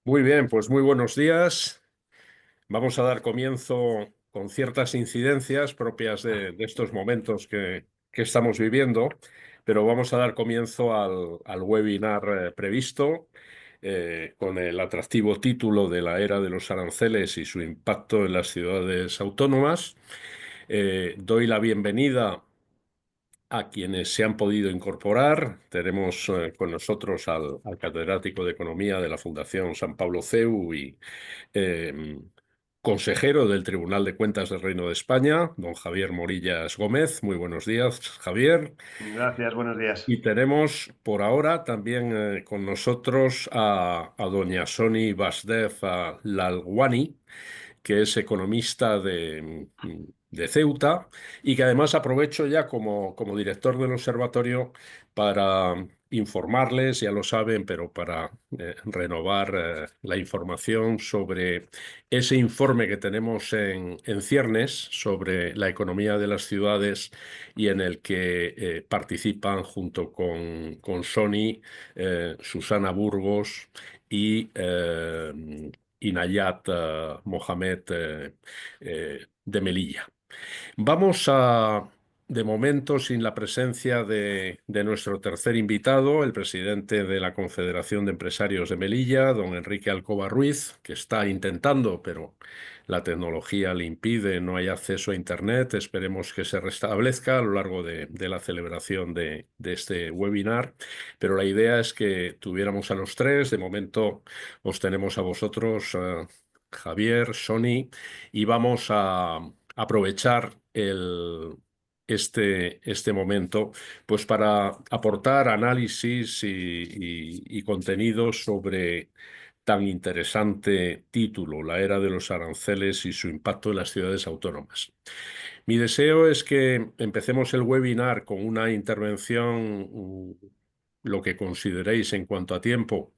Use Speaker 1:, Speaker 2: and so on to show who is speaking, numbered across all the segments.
Speaker 1: Muy bien, pues muy buenos días. Vamos a dar comienzo con ciertas incidencias propias de estos momentos que estamos viviendo, pero vamos a dar comienzo al webinar previsto con el atractivo título de la era de los aranceles y su impacto en las ciudades autónomas. Doy la bienvenida a quienes se han podido incorporar. Tenemos con nosotros al catedrático de Economía de la Fundación San Pablo CEU y eh, consejero del Tribunal de Cuentas del Reino de España, don Javier Morillas Gómez. Muy buenos días, Javier.
Speaker 2: Gracias, buenos días.
Speaker 1: Y tenemos por ahora también con nosotros a doña Soni Basdev Lalwani, que es economista de Ceuta y que además aprovecho ya como director del observatorio para informarles, ya lo saben, pero para renovar la información sobre ese informe que tenemos en ciernes sobre la economía de las ciudades y en el que participan junto con Sony, Susana Burgos y Inayat Mohamed de Melilla. Vamos a, de momento, sin la presencia de nuestro tercer invitado, el presidente de la Confederación de Empresarios de Melilla, don Enrique Alcoba Ruiz, que está intentando, pero la tecnología le impide, no hay acceso a Internet. Esperemos que se restablezca a lo largo de la celebración de este webinar. Pero la idea es que tuviéramos a los tres. De momento os tenemos a vosotros, Javier, Sony, y vamos a aprovechar este momento pues para aportar análisis y contenidos sobre tan interesante título, La era de los aranceles y su impacto en las ciudades autónomas. Mi deseo es que empecemos el webinar con una intervención, lo que consideréis en cuanto a tiempo,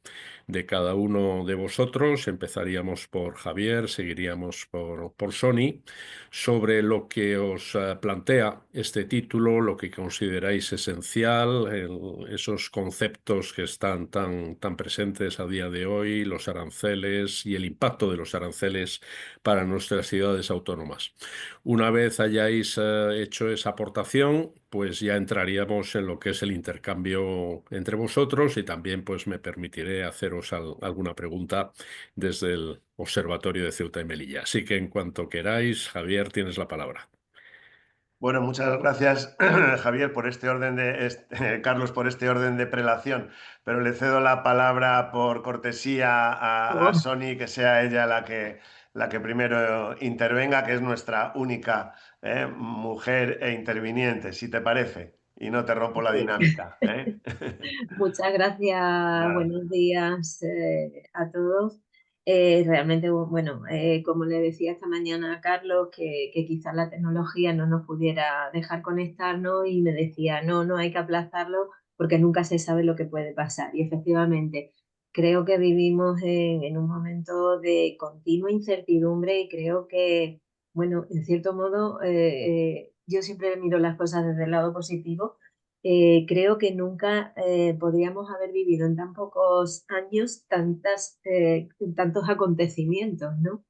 Speaker 1: de cada uno de vosotros. Empezaríamos por Javier, seguiríamos por Sony, sobre lo que os plantea este título, lo que consideráis esencial, esos conceptos que están tan presentes a día de hoy, los aranceles y el impacto de los aranceles para nuestras ciudades autónomas. Una vez hayáis hecho esa aportación, pues ya entraríamos en lo que es el intercambio entre vosotros y también pues me permitiré haceros alguna pregunta desde el Observatorio de Ceuta y Melilla. Así que en cuanto queráis, Javier, tienes la palabra.
Speaker 2: Bueno, muchas gracias, Javier, por este orden Carlos, por este orden de prelación. Pero le cedo la palabra por cortesía a
Speaker 3: Oh,
Speaker 2: Sony, que sea ella la que primero intervenga, que es nuestra única mujer e interviniente, si te parece. Y no te rompo la
Speaker 3: sí.
Speaker 2: dinámica, ¿eh?
Speaker 3: Muchas gracias,
Speaker 2: Nada.
Speaker 3: buenos días a todos. Realmente, bueno, como le decía esta mañana a Carlos, que quizás la tecnología no nos pudiera dejar conectarnos y me decía, no, no hay que aplazarlo porque nunca se sabe lo que puede pasar. Y efectivamente, creo que vivimos en un momento de continua incertidumbre y creo que, bueno, en cierto modo, yo siempre miro las cosas desde el lado positivo. Creo que nunca podríamos haber vivido en tan pocos años tantos acontecimientos, ¿no?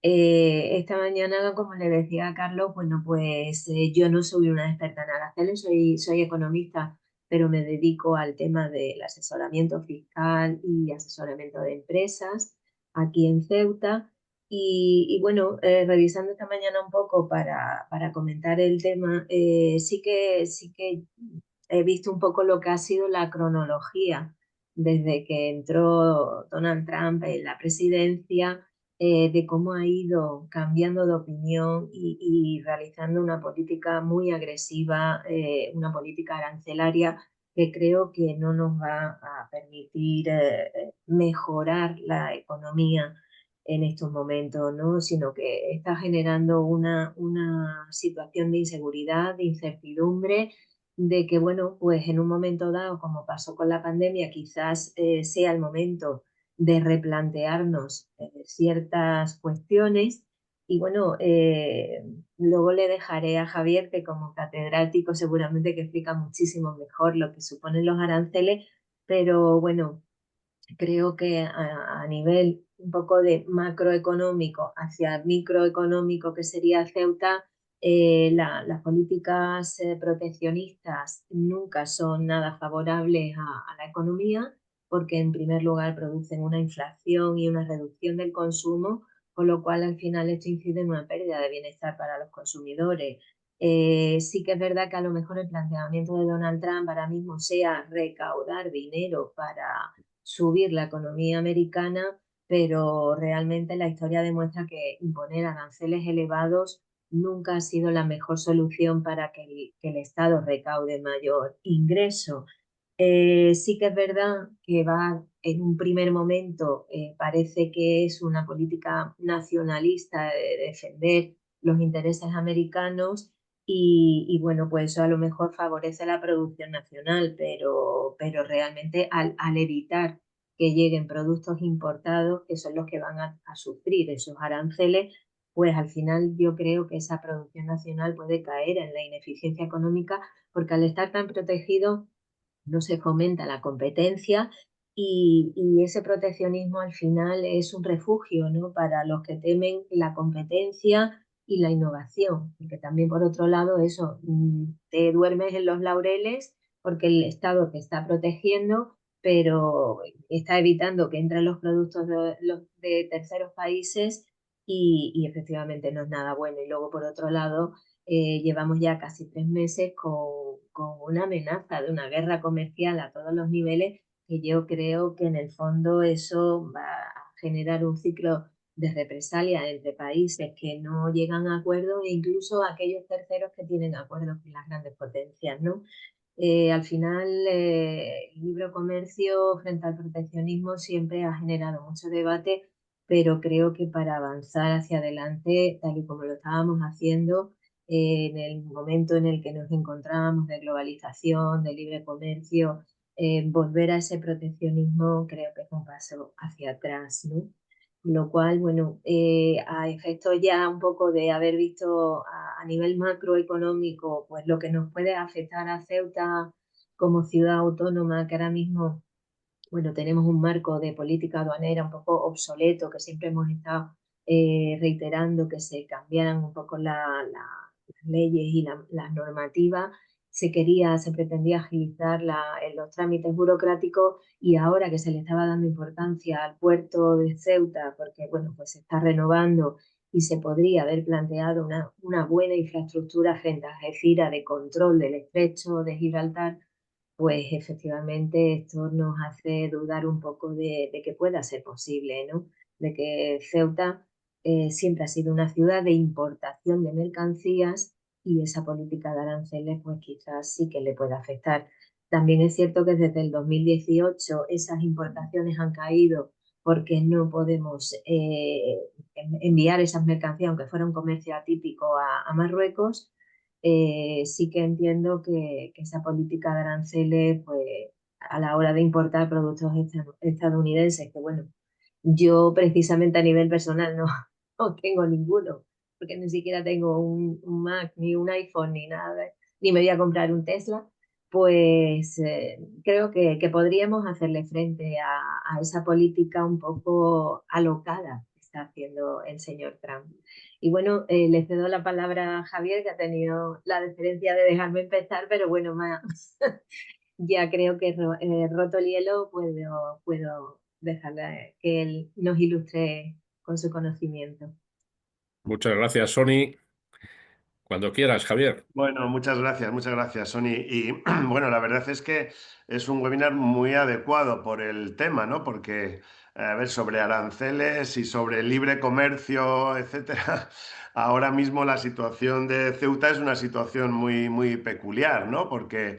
Speaker 3: Esta mañana, como le decía a Carlos, bueno, pues yo no soy una experta en aranceles, soy economista, pero me dedico al tema del asesoramiento fiscal y asesoramiento de empresas aquí en Ceuta. Y bueno, revisando esta mañana un poco para comentar el tema, sí que he visto un poco lo que ha sido la cronología desde que entró Donald Trump en la presidencia, de cómo ha ido cambiando de opinión y realizando una política muy agresiva, una política arancelaria que creo que no nos va a permitir mejorar la economía en estos momentos, ¿no? Sino que está generando una situación de inseguridad, de incertidumbre, de que, bueno, pues en un momento dado, como pasó con la pandemia, quizás sea el momento de replantearnos ciertas cuestiones. Y bueno, luego le dejaré a Javier, que como catedrático seguramente que explica muchísimo mejor lo que suponen los aranceles, pero bueno, creo que a nivel un poco de macroeconómico hacia microeconómico, que sería Ceuta, las políticas proteccionistas nunca son nada favorables a la economía, porque en primer lugar producen una inflación y una reducción del consumo, con lo cual al final esto incide en una pérdida de bienestar para los consumidores. Sí que es verdad que a lo mejor el planteamiento de Donald Trump ahora mismo sea recaudar dinero para subir la economía americana, pero realmente la historia demuestra que imponer aranceles elevados nunca ha sido la mejor solución para que el Estado recaude mayor ingreso. Sí que es verdad que va en un primer momento, parece que es una política nacionalista de defender los intereses americanos y bueno, pues eso a lo mejor favorece la producción nacional, pero realmente al evitar que lleguen productos importados, que son los que van a sufrir esos aranceles, pues al final yo creo que esa producción nacional puede caer en la ineficiencia económica, porque al estar tan protegido no se fomenta la competencia y ese proteccionismo al final es un refugio, ¿no?, para los que temen la competencia y la innovación, porque también por otro lado eso, te duermes en los laureles porque el Estado te está protegiendo, pero está evitando que entren los productos de terceros países y efectivamente no es nada bueno. Y luego por otro lado, llevamos ya casi 3 meses con una amenaza de una guerra comercial a todos los niveles, que yo creo que en el fondo eso va a generar un ciclo de represalia entre países que no llegan a acuerdos e incluso aquellos terceros que tienen acuerdos con las grandes potencias, ¿no? Al final, el libre comercio frente al proteccionismo siempre ha generado mucho debate, pero creo que para avanzar hacia adelante, tal y como lo estábamos haciendo, en el momento en el que nos encontrábamos de globalización, de libre comercio, volver a ese proteccionismo creo que es un paso hacia atrás, ¿no? Lo cual, bueno, a efectos ya un poco de haber visto a nivel macroeconómico, pues lo que nos puede afectar a Ceuta como ciudad autónoma, que ahora mismo, bueno, tenemos un marco de política aduanera un poco obsoleto, que siempre hemos estado reiterando que se cambiaran un poco las leyes y las normativas. Se pretendía agilizar los trámites burocráticos y ahora que se le estaba dando importancia al puerto de Ceuta, porque bueno, pues se está renovando y se podría haber planteado una buena infraestructura frente a Algeciras de control del estrecho de Gibraltar, pues efectivamente esto nos hace dudar un poco de que pueda ser posible, ¿no? De que Ceuta siempre ha sido una ciudad de importación de mercancías y esa política de aranceles pues quizás sí que le pueda afectar. También es cierto que desde el 2018 esas importaciones han caído porque no podemos enviar esas mercancías, aunque fuera un comercio atípico, a Marruecos. Sí que entiendo que esa política de aranceles, pues a la hora de importar productos estadounidenses, que bueno, yo precisamente a nivel personal no, no tengo ninguno, porque ni siquiera tengo un Mac, ni un iPhone, ni nada, ni me voy a comprar un Tesla, pues creo que podríamos hacerle frente a esa política un poco alocada que está haciendo el señor Trump. Y bueno, le cedo la palabra a Javier, que ha tenido la deferencia de dejarme empezar, pero bueno, ya creo que roto el hielo, puedo dejarle que él nos ilustre con su conocimiento.
Speaker 1: Muchas gracias, Sony. Cuando quieras, Javier.
Speaker 2: Bueno, muchas gracias, Sony. Y bueno, la verdad es que es un webinar muy adecuado por el tema, ¿no? Porque, a ver, sobre aranceles y sobre libre comercio, etcétera, ahora mismo la situación de Ceuta es una situación muy peculiar, ¿no? Porque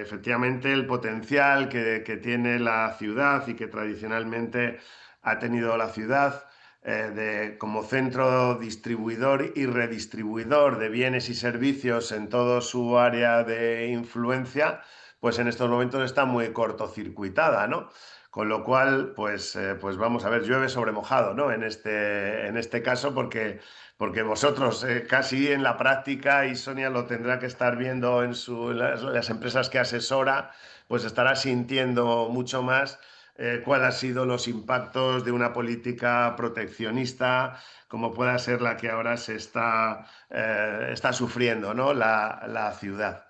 Speaker 2: efectivamente el potencial que tiene la ciudad y que tradicionalmente ha tenido la ciudad como centro distribuidor y redistribuidor de bienes y servicios en todo su área de influencia, pues en estos momentos está muy cortocircuitada, ¿no? Con lo cual, pues vamos a ver, llueve sobre mojado, ¿no? En este caso, porque vosotros casi en la práctica, y Sonia lo tendrá que estar viendo en las empresas que asesora, pues estará sintiendo mucho más cuál han sido los impactos de una política proteccionista, como pueda ser la que ahora está sufriendo, ¿no? La ciudad.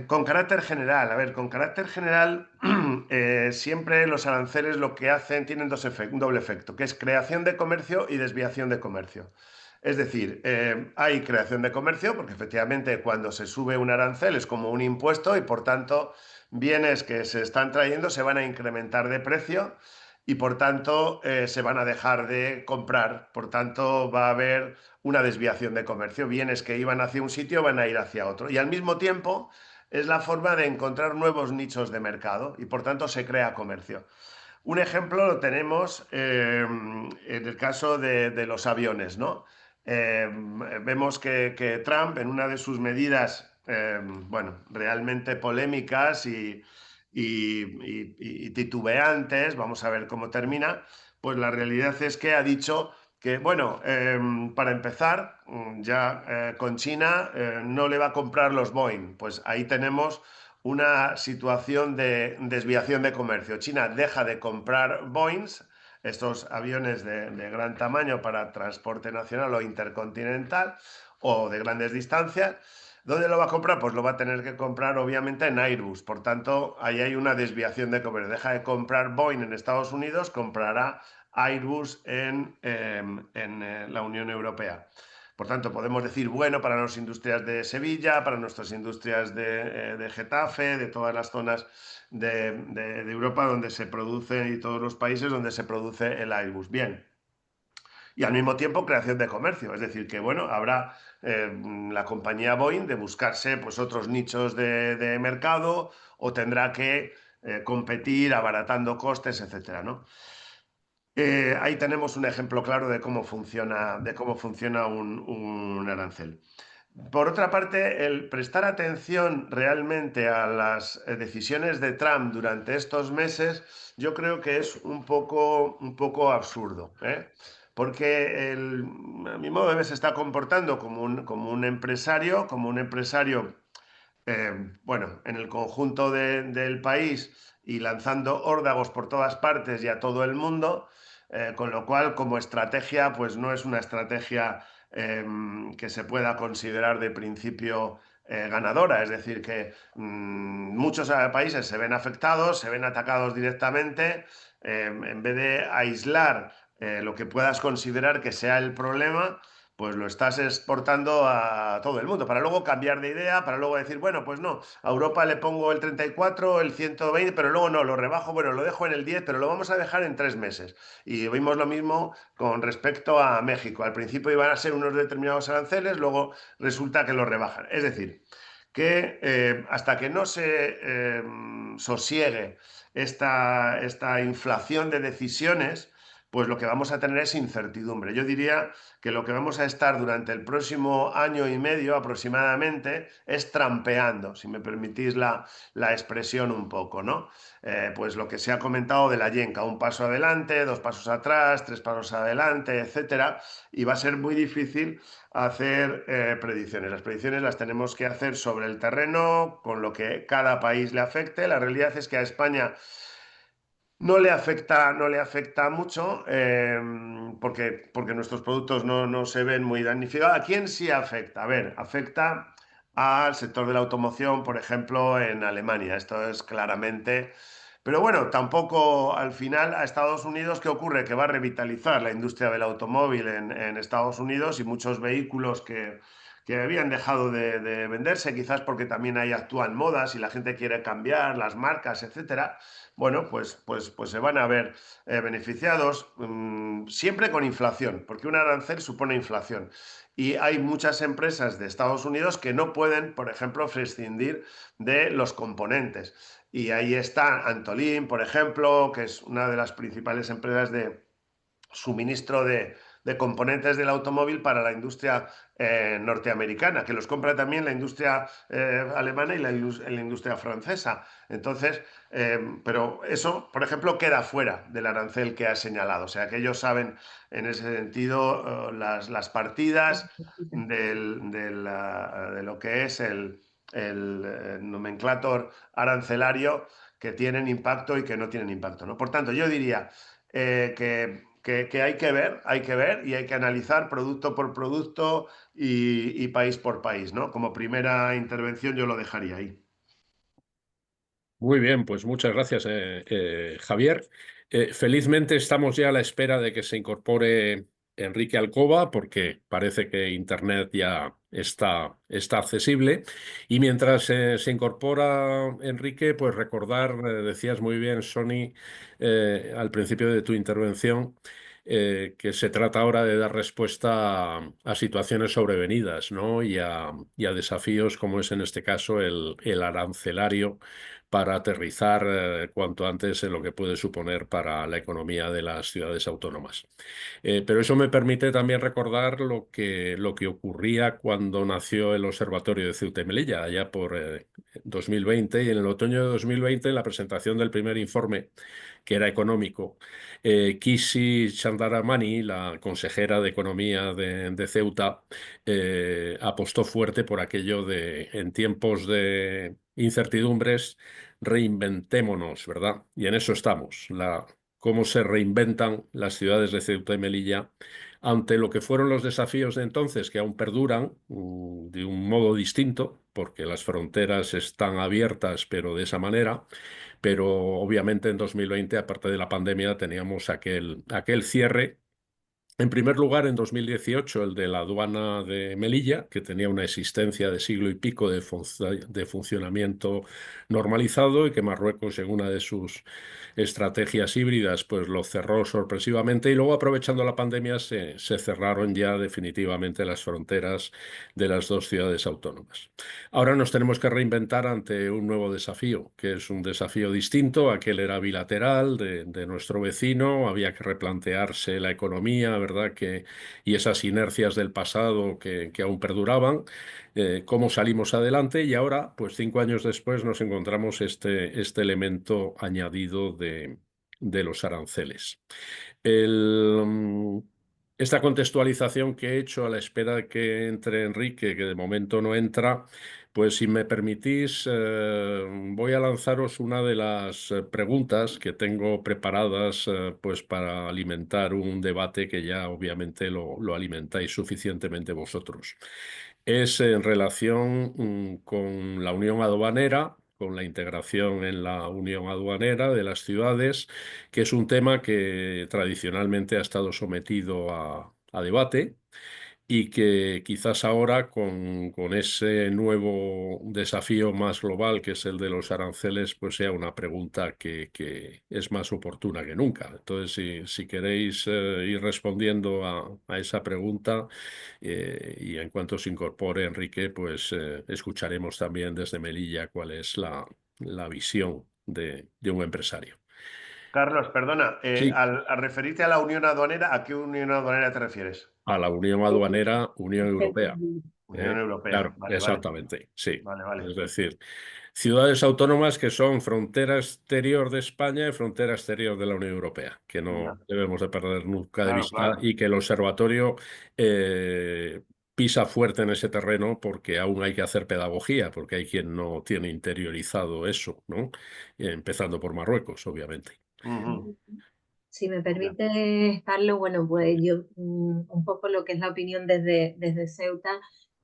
Speaker 2: Con carácter general, a ver, con carácter general, siempre los aranceles lo que hacen tienen un doble efecto, que es creación de comercio y desviación de comercio. Es decir, hay creación de comercio porque efectivamente cuando se sube un arancel es como un impuesto y por tanto bienes que se están trayendo se van a incrementar de precio y por tanto se van a dejar de comprar. Por tanto va a haber una desviación de comercio. Bienes que iban hacia un sitio van a ir hacia otro. Y al mismo tiempo es la forma de encontrar nuevos nichos de mercado y por tanto se crea comercio. Un ejemplo lo tenemos en el caso de los aviones, ¿no? Vemos que Trump, en una de sus medidas, bueno, realmente polémicas y titubeantes, vamos a ver cómo termina, pues la realidad es que ha dicho que, bueno, para empezar, ya con China no le va a comprar los Boeing. Pues ahí tenemos una situación de desviación de comercio. China deja de comprar Boeings, estos aviones de gran tamaño para transporte nacional o intercontinental o de grandes distancias. ¿Dónde lo va a comprar? Pues lo va a tener que comprar obviamente en Airbus. Por tanto, ahí hay una desviación de comercio. Deja de comprar Boeing en Estados Unidos, comprará Airbus en la Unión Europea. Por tanto, podemos decir, bueno, para las industrias de Sevilla, para nuestras industrias de Getafe, de todas las zonas de Europa donde se produce y todos los países donde se produce el Airbus. Bien. Y al mismo tiempo creación de comercio, es decir, que bueno, habrá la compañía Boeing de buscarse pues, otros nichos de mercado o tendrá que competir abaratando costes, etcétera, ¿no? Ahí tenemos un ejemplo claro de cómo funciona un arancel. Por otra parte, el prestar atención realmente a las decisiones de Trump durante estos meses, yo creo que es un poco absurdo, ¿eh? Porque a mi modo de ver se está comportando como un empresario, bueno, en el conjunto del país y lanzando órdagos por todas partes y a todo el mundo, con lo cual como estrategia, pues no es una estrategia que se pueda considerar de principio ganadora, es decir, que muchos países se ven afectados, se ven atacados directamente, en vez de aislar lo que puedas considerar que sea el problema, pues lo estás exportando a todo el mundo, para luego cambiar de idea, para luego decir, bueno, pues no, a Europa le pongo el 34, el 120, pero luego no, lo rebajo, bueno, lo dejo en el 10, pero lo vamos a dejar en 3 meses. Y vimos lo mismo con respecto a México. Al principio iban a ser unos determinados aranceles, luego resulta que los rebajan. Es decir, que hasta que no se sosiegue esta inflación de decisiones, pues lo que vamos a tener es incertidumbre. Yo diría que lo que vamos a estar durante el próximo año y medio aproximadamente es trampeando, si me permitís la expresión un poco, ¿no? Pues lo que se ha comentado de la yenca, un paso adelante, 2 pasos atrás, 3 pasos adelante, etcétera, y va a ser muy difícil hacer predicciones. Las predicciones las tenemos que hacer sobre el terreno, con lo que cada país le afecte. La realidad es que a España no le afecta mucho porque nuestros productos no se ven muy damnificados. ¿A quién sí afecta? A ver, afecta al sector de la automoción, por ejemplo, en Alemania. Esto es claramente... Pero bueno, tampoco al final a Estados Unidos, ¿qué ocurre? Que va a revitalizar la industria del automóvil en Estados Unidos y muchos vehículos que habían dejado de venderse, quizás porque también ahí actúan modas y la gente quiere cambiar las marcas, etcétera. Bueno, pues se van a ver beneficiados siempre con inflación, porque un arancel supone inflación. Y hay muchas empresas de Estados Unidos que no pueden, por ejemplo, prescindir de los componentes. Y ahí está Antolin, por ejemplo, que es una de las principales empresas de suministro de componentes del automóvil para la industria norteamericana, que los compra también la industria alemana y la industria francesa. Entonces, pero eso, por ejemplo, queda fuera del arancel que ha señalado. O sea, que ellos saben en ese sentido las partidas de lo que es el nomenclator arancelario que tienen impacto y que no tienen impacto, ¿no? Por tanto, yo diría que hay que ver y hay que analizar producto por producto y país por país, ¿no? Como primera intervención yo lo dejaría ahí.
Speaker 1: Muy bien, pues muchas gracias, Javier. Felizmente estamos ya a la espera de que se incorpore Enrique Alcoba, porque parece que Internet ya está accesible. Y mientras se incorpora Enrique, pues recordar, decías muy bien, Sony, al principio de tu intervención, que se trata ahora de dar respuesta a situaciones sobrevenidas, ¿no? Y a desafíos como es en este caso el arancelario para aterrizar cuanto antes en lo que puede suponer para la economía de las ciudades autónomas. Pero eso me permite también recordar lo que ocurría cuando nació el Observatorio de Ceuta y Melilla, allá por 2020, y en el otoño de 2020, en la presentación del primer informe, que era económico, Kisi Chandaramani, la consejera de Economía de Ceuta, apostó fuerte por aquello de, en tiempos de incertidumbres, reinventémonos, ¿verdad? Y en eso estamos, cómo se reinventan las ciudades de Ceuta y Melilla ante lo que fueron los desafíos de entonces, que aún perduran de un modo distinto, porque las fronteras están abiertas, pero de esa manera. Pero obviamente en 2020, aparte de la pandemia, teníamos aquel cierre. En primer lugar, en 2018, el de la aduana de Melilla, que tenía una existencia de siglo y pico de funcionamiento normalizado y que Marruecos, en una de sus estrategias híbridas, pues lo cerró sorpresivamente y luego, aprovechando la pandemia, se cerraron ya definitivamente las fronteras de las dos ciudades autónomas. Ahora nos tenemos que reinventar ante un nuevo desafío, que es un desafío distinto. Aquel era bilateral de nuestro vecino, había que replantearse la economía, ¿verdad? Y esas inercias del pasado que aún perduraban, cómo salimos adelante, y ahora, pues 5 años después, nos encontramos este elemento añadido de los aranceles. El, mm, Esta contextualización que he hecho a la espera de que entre Enrique, que de momento no entra, pues si me permitís, voy a lanzaros una de las preguntas que tengo preparadas pues para alimentar un debate que ya obviamente lo alimentáis suficientemente vosotros. Es en relación con la unión aduanera, con la integración en la unión aduanera de las ciudades, que es un tema que tradicionalmente ha estado sometido a debate y que quizás ahora con ese nuevo desafío más global, que es el de los aranceles, pues sea una pregunta que es más oportuna que nunca. Entonces, si queréis ir respondiendo a esa pregunta, y en cuanto se incorpore Enrique, pues escucharemos también desde Melilla cuál es la visión de un empresario.
Speaker 2: Carlos, perdona,
Speaker 1: Sí,
Speaker 2: al referirte a la unión aduanera, ¿a qué unión aduanera te refieres?
Speaker 1: a la Unión Aduanera, Unión Europea.
Speaker 2: Unión Europea,
Speaker 1: Claro,
Speaker 2: vale, vale,
Speaker 1: exactamente, sí.
Speaker 2: vale, vale.
Speaker 1: Es decir, ciudades autónomas que son frontera exterior de España y frontera exterior de la Unión Europea, que no
Speaker 2: Ya,
Speaker 1: debemos de perder nunca de
Speaker 2: claro,
Speaker 1: vista,
Speaker 2: claro.
Speaker 1: y que el observatorio pisa fuerte en ese terreno, porque aún hay que hacer pedagogía, porque hay quien no tiene interiorizado eso, ¿no? Empezando por Marruecos, obviamente.
Speaker 2: Ujú,
Speaker 3: Si me
Speaker 2: ya.
Speaker 3: permite, Carlos, bueno, pues yo un poco lo que es la opinión desde Ceuta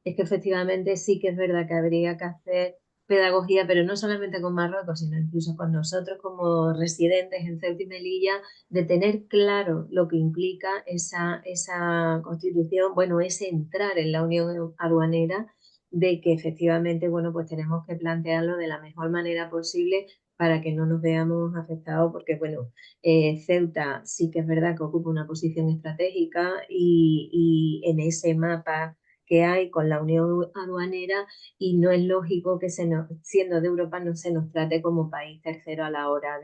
Speaker 3: es que efectivamente sí que es verdad que habría que hacer pedagogía, pero no solamente con Marruecos, sino incluso con nosotros como residentes en Ceuta y Melilla, de tener claro lo que implica esa constitución, bueno, ese entrar en la unión aduanera, de que efectivamente, bueno, pues tenemos que plantearlo de la mejor manera posible para que no nos veamos afectados, porque, bueno, Ceuta sí que es verdad que ocupa una posición estratégica y en ese mapa que hay con la unión aduanera, y no es lógico que siendo de Europa no se nos trate como país tercero a la hora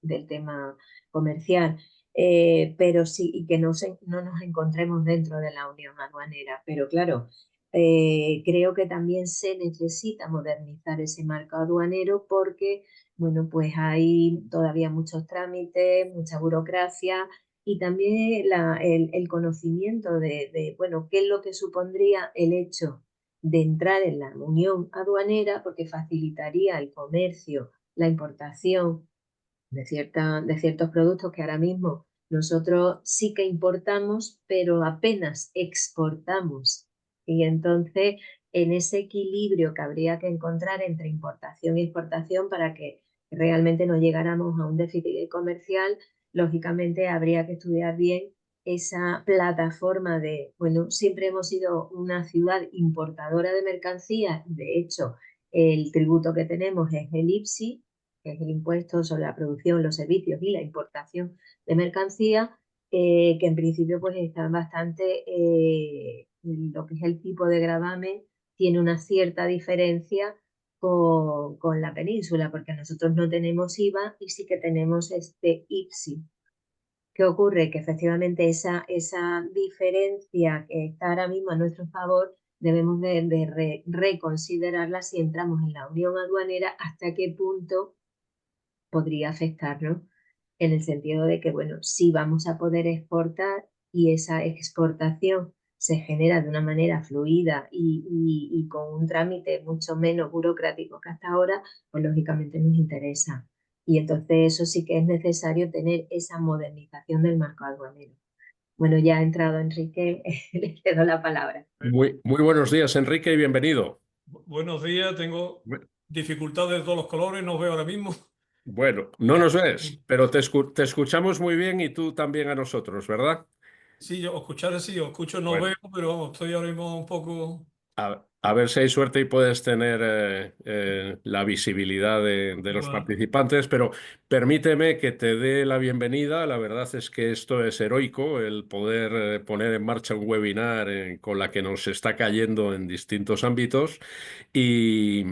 Speaker 3: del tema comercial. Pero sí, y que no nos encontremos dentro de la unión aduanera. Pero claro, creo que también se necesita modernizar ese marco aduanero porque, bueno, pues hay todavía muchos trámites, mucha burocracia y también el conocimiento bueno, qué es lo que supondría el hecho de entrar en la unión aduanera, porque facilitaría el comercio la importación de ciertos productos que ahora mismo nosotros sí que importamos, pero apenas exportamos. Y entonces, en ese equilibrio que habría que encontrar entre importación y exportación para que realmente no llegáramos a un déficit comercial, lógicamente habría que estudiar bien esa plataforma de, bueno, siempre hemos sido una ciudad importadora de mercancías, de hecho, el tributo que tenemos es el IPSI, que es el impuesto sobre la producción, los servicios y la importación de mercancía, que en principio pues están bastante, lo que es el tipo de gravamen tiene una cierta diferencia con la península, porque nosotros no tenemos IVA y sí que tenemos este IPSI. ¿Qué ocurre? Que efectivamente esa diferencia que está ahora mismo a nuestro favor debemos de reconsiderarla si entramos en la unión aduanera, hasta qué punto podría afectarnos en el sentido de que, bueno, sí vamos a poder exportar y esa exportación se genera de una manera fluida y con un trámite mucho menos burocrático que hasta ahora, pues lógicamente nos interesa. Y entonces eso sí que es necesario tener esa modernización del marco aduanero. Bueno, ya ha entrado Enrique, le cedo la palabra.
Speaker 1: Muy buenos días, Enrique, y bienvenido.
Speaker 4: Buenos días, tengo
Speaker 1: Bu-
Speaker 4: dificultades de todos los colores, no os veo ahora mismo.
Speaker 1: Bueno, no nos ves, pero te escuchamos muy bien y tú también a nosotros, ¿verdad?
Speaker 4: Sí, yo escuchar sí, os escucho, no os
Speaker 1: Bueno,
Speaker 4: veo, pero vamos, estoy ahora mismo un poco
Speaker 1: a ver si hay suerte y puedes tener la visibilidad de los
Speaker 4: igual.
Speaker 1: participantes, pero permíteme que te dé la bienvenida. La verdad es que esto es heroico, el poder poner en marcha un webinar con la que nos está cayendo en distintos ámbitos y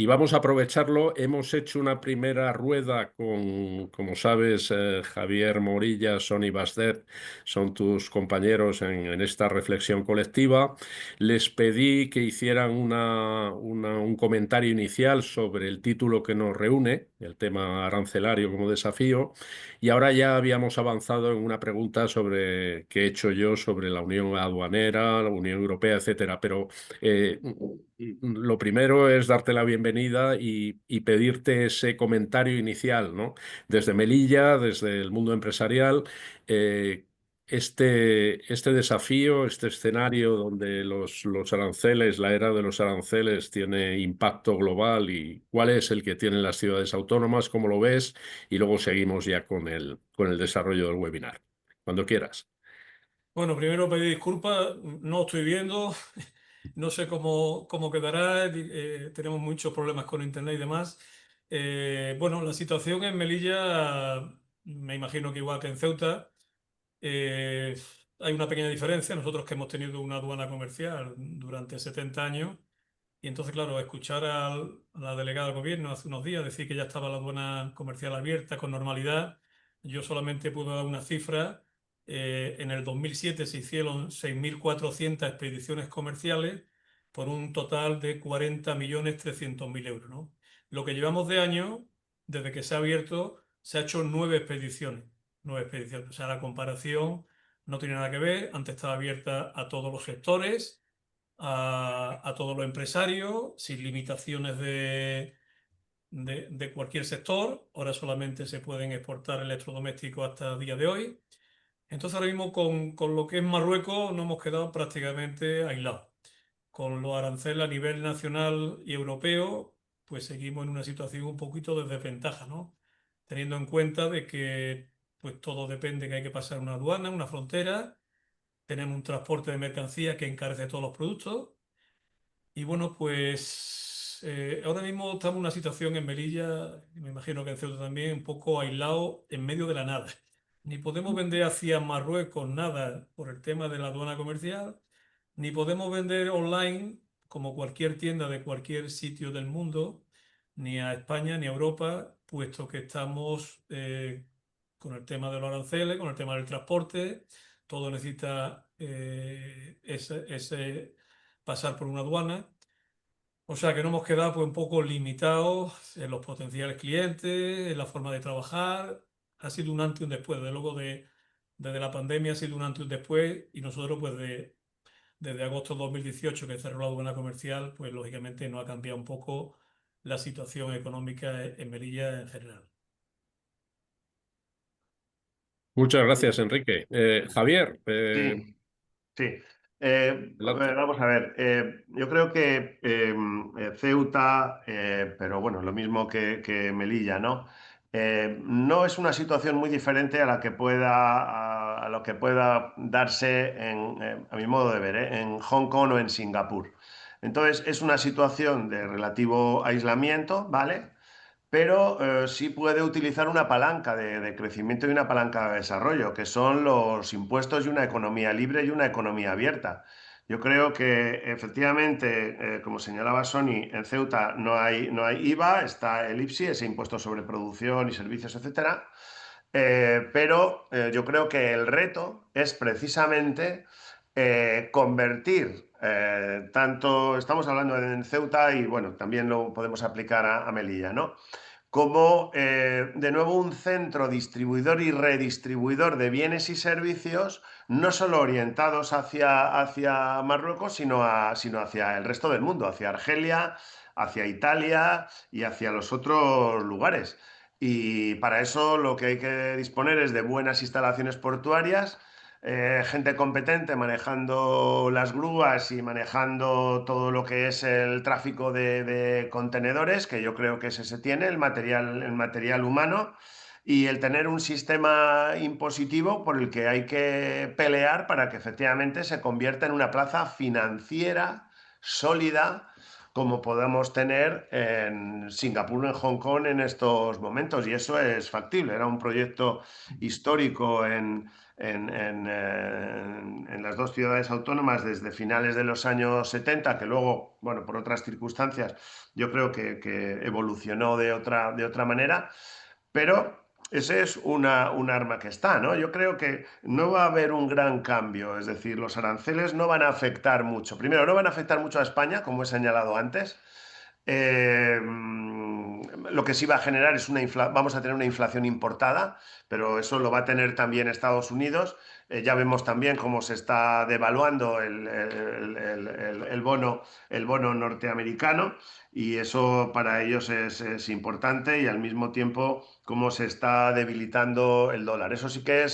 Speaker 1: vamos a aprovecharlo. Hemos hecho una primera rueda con, como sabes, Javier Morilla, Sony Basdet, son tus compañeros en esta reflexión colectiva. Les pedí que hicieran un comentario inicial sobre el título que nos reúne, el tema arancelario como desafío, y ahora ya habíamos avanzado en una pregunta sobre qué he hecho yo sobre la Unión Aduanera, la Unión Europea, etcétera. Pero eh, lo primero es darte la bienvenida y pedirte ese comentario inicial, ¿no? Desde Melilla, desde el mundo empresarial. eh, este desafío, este escenario donde los aranceles, la era de los aranceles tiene impacto global y cuál es el que tienen las ciudades autónomas, cómo lo ves, y luego seguimos ya con el desarrollo del webinar. Cuando quieras.
Speaker 4: Bueno, primero pedir disculpas, no estoy viendo, no sé cómo quedará, tenemos muchos problemas con internet y demás. Bueno, la situación en Melilla, me imagino que igual que en Ceuta. Eh, Hay una pequeña diferencia. Nosotros que hemos tenido una aduana comercial durante 70 años, y entonces, claro, escuchar a la delegada del gobierno hace unos días decir que ya estaba la aduana comercial abierta con normalidad, yo solamente puedo dar una cifra. En el 2007 se hicieron 6.400 expediciones comerciales por un total de 40.300.000 euros, ¿no? Lo que llevamos de año, desde que se ha abierto, se ha hecho 9 expediciones. 9 expediciones. O sea, la comparación no tiene nada que ver. Antes estaba abierta a todos los sectores, a todos los empresarios, sin limitaciones de cualquier sector. Ahora solamente se pueden exportar electrodomésticos hasta el día de hoy. Entonces, ahora mismo con lo que es Marruecos nos hemos quedado prácticamente aislados. Con los aranceles a nivel nacional y europeo, pues seguimos en una situación un poquito de desventaja, ¿no? Teniendo en cuenta de que pues todo depende, que hay que pasar una aduana, una frontera, tenemos un transporte de mercancías que encarece todos los productos. Y bueno, pues ahora mismo estamos en una situación en Melilla, y me imagino que en Ceuta también, un poco aislado en medio de la nada. Ni podemos vender hacia Marruecos nada por el tema de la aduana comercial, ni podemos vender online como cualquier tienda de cualquier sitio del mundo, ni a España ni a Europa, puesto que estamos con el tema de los aranceles, con el tema del transporte, todo necesita pasar por una aduana. O sea que nos hemos quedado pues, un poco limitados en los potenciales clientes, en la forma de trabajar. Ha sido un antes y un después. Desde la pandemia ha sido un antes y un después. Y nosotros, pues desde agosto de 2018 que cerró la aduana comercial, pues lógicamente nos ha cambiado un poco la situación económica en Melilla en general.
Speaker 1: Muchas gracias, Enrique. Javier,
Speaker 2: Sí, sí.
Speaker 1: adelante.
Speaker 2: Vamos a ver, yo creo que Ceuta, pero bueno, lo mismo que Melilla, ¿no? No es una situación muy diferente a la que a lo que pueda darse a mi modo de ver, en Hong Kong o en Singapur. Entonces, es una situación de relativo aislamiento, ¿vale? Pero sí puede utilizar una palanca de crecimiento y una palanca de desarrollo, que son los impuestos y una economía libre y una economía abierta. Yo creo que efectivamente, como señalaba Sony, en Ceuta no hay IVA, está el IPSI, ese impuesto sobre producción y servicios, etcétera. Pero yo creo que el reto es precisamente convertir, tanto estamos hablando en Ceuta y bueno, también lo podemos aplicar a Melilla, ¿no? Como de nuevo un centro distribuidor y redistribuidor de bienes y servicios, no solo orientados hacia Marruecos, sino hacia el resto del mundo, hacia Argelia, hacia Italia y hacia los otros lugares. Y para eso lo que hay que disponer es de buenas instalaciones portuarias, gente competente manejando las grúas y manejando todo lo que es el tráfico de contenedores, que yo creo que ese se tiene, el material humano, y el tener un sistema impositivo por el que hay que pelear para que efectivamente se convierta en una plaza financiera sólida, como podamos tener en Singapur o en Hong Kong en estos momentos. Y eso es factible. Era un proyecto histórico en las dos ciudades autónomas desde finales de los años 70, que luego, bueno, por otras circunstancias, yo creo que evolucionó de otra manera, pero ese es un arma que está, ¿no? Yo creo que no va a haber un gran cambio, es decir, los aranceles no van a afectar mucho. Primero, no van a afectar mucho a España, como he señalado antes. Lo que sí va a generar es vamos a tener una inflación importada, pero eso lo va a tener también Estados Unidos. Ya vemos también cómo se está devaluando el bono norteamericano y eso para ellos es importante y al mismo tiempo cómo se está debilitando el dólar. Eso sí que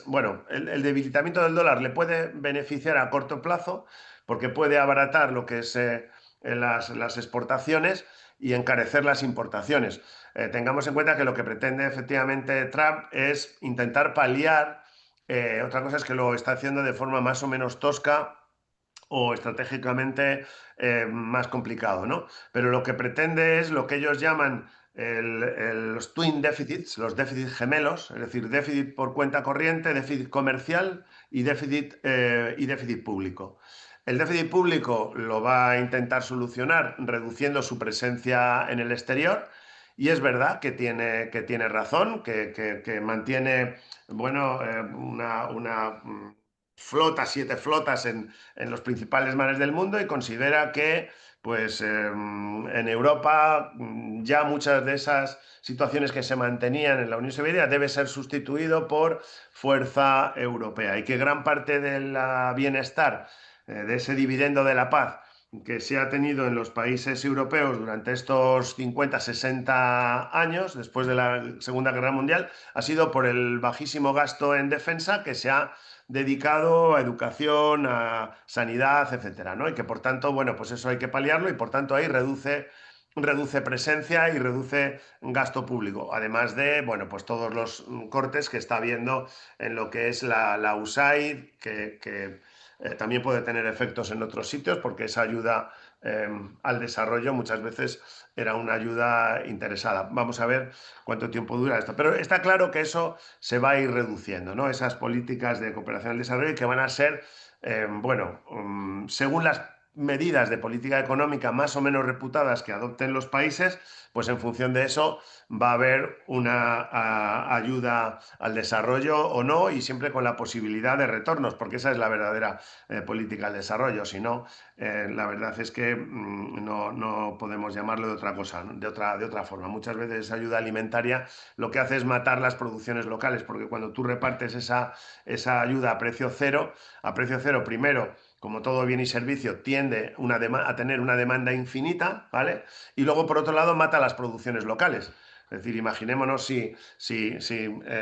Speaker 2: bueno, el debilitamiento del dólar le puede beneficiar a corto plazo porque puede abaratar lo que es las exportaciones y encarecer las importaciones. Tengamos en cuenta que lo que pretende efectivamente Trump es intentar paliar, otra cosa es que lo está haciendo de forma más o menos tosca o estratégicamente más complicado, ¿no? Pero lo que pretende es lo que ellos llaman los twin deficits, los déficits gemelos, es decir, déficit por cuenta corriente, déficit comercial y déficit público. El déficit público lo va a intentar solucionar reduciendo su presencia en el exterior. Y es verdad que tiene razón, que mantiene, bueno, una flota, 7 flotas en los principales mares del mundo y considera que pues en Europa ya muchas de esas situaciones que se mantenían en la Unión Soviética debe ser sustituido por fuerza europea y que gran parte del bienestar de ese dividendo de la paz que se ha tenido en los países europeos durante estos 50, 60 años, después de la Segunda Guerra Mundial, ha sido por el bajísimo gasto en defensa que se ha dedicado a educación, a sanidad, etcétera, ¿no? Y que por tanto, bueno, pues eso hay que paliarlo y por tanto ahí reduce presencia y reduce gasto público, además de, bueno, pues todos los cortes que está habiendo en lo que es la USAID, que también puede tener efectos en otros sitios porque esa ayuda al desarrollo muchas veces era una ayuda interesada. Vamos a ver cuánto tiempo dura esto. Pero está claro que eso se va a ir reduciendo, ¿no? Esas políticas de cooperación al desarrollo que van a ser, bueno, según las medidas de política económica más o menos reputadas que adopten los países, pues en función de eso va a haber una ayuda al desarrollo o no y siempre con la posibilidad de retornos, porque esa es la verdadera política del desarrollo. Si no, la verdad es que no podemos llamarlo de otra cosa, ¿no? de otra forma. Muchas veces esa ayuda alimentaria lo que hace es matar las producciones locales, porque cuando tú repartes esa ayuda a precio cero, primero como todo bien y servicio, tiende a tener una demanda infinita, ¿vale? Y luego, por otro lado, mata las producciones locales. Es decir, imaginémonos si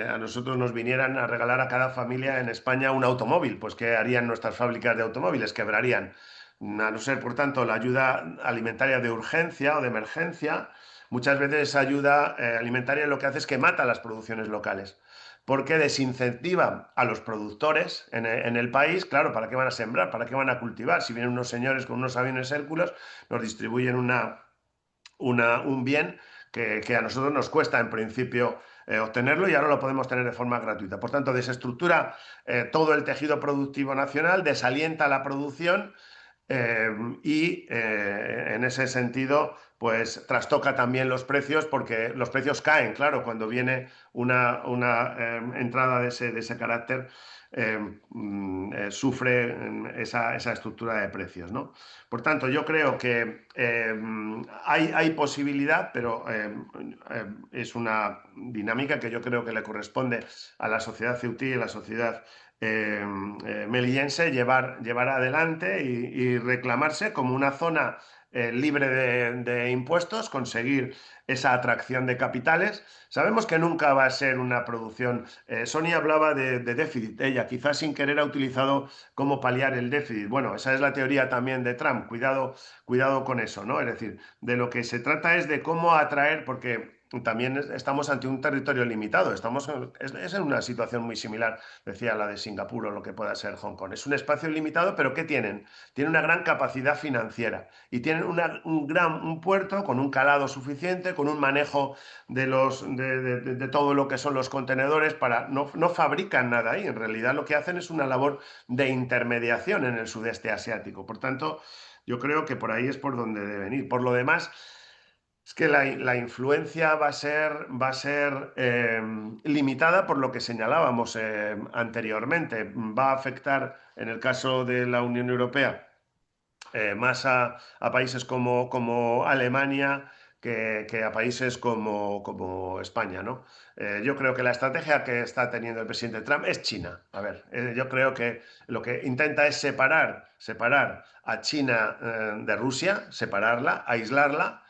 Speaker 2: a nosotros nos vinieran a regalar a cada familia en España un automóvil, pues ¿qué harían nuestras fábricas de automóviles? Quebrarían. A no ser, por tanto, la ayuda alimentaria de urgencia o de emergencia, muchas veces esa ayuda alimentaria lo que hace es que mata las producciones locales, porque desincentiva a los productores en el país. Claro, ¿para qué van a sembrar? ¿Para qué van a cultivar? Si vienen unos señores con unos aviones Hércules, nos distribuyen un bien que a nosotros nos cuesta en principio obtenerlo, y ahora lo podemos tener de forma gratuita. Por tanto, desestructura todo el tejido productivo nacional, desalienta la producción y en ese sentido, pues trastoca también los precios, porque los precios caen, claro, cuando viene una entrada de ese carácter. Sufre esa estructura de precios, ¿no? Por tanto, yo creo que hay posibilidad, pero es una dinámica que yo creo que le corresponde a la sociedad ceutí y a la sociedad melillense llevar adelante y reclamarse como una zona libre de impuestos, conseguir esa atracción de capitales. Sabemos que nunca va a ser una producción. Sonia hablaba de déficit. Ella quizás sin querer ha utilizado cómo paliar el déficit. Bueno, esa es la teoría también de Trump. Cuidado con eso, ¿no? Es decir, de lo que se trata es de cómo atraer, porque también estamos ante un territorio limitado. Es en una situación muy similar, decía, la de Singapur o lo que pueda ser Hong Kong. Es un espacio limitado, pero ¿qué tienen? Tienen una gran capacidad financiera y tienen un puerto con un calado suficiente, con un manejo de todo lo que son los contenedores. No fabrican nada ahí. En realidad lo que hacen es una labor de intermediación en el sudeste asiático. Por tanto, yo creo que por ahí es por donde deben ir. Por lo demás, es que la influencia va a ser limitada por lo que señalábamos anteriormente. Va a afectar, en el caso de la Unión Europea, más a países como Alemania que a países como España, ¿no? Yo creo que la estrategia que está teniendo el presidente Trump es China. A ver, yo creo que lo que intenta es separar a China de Rusia, separarla, aislarla.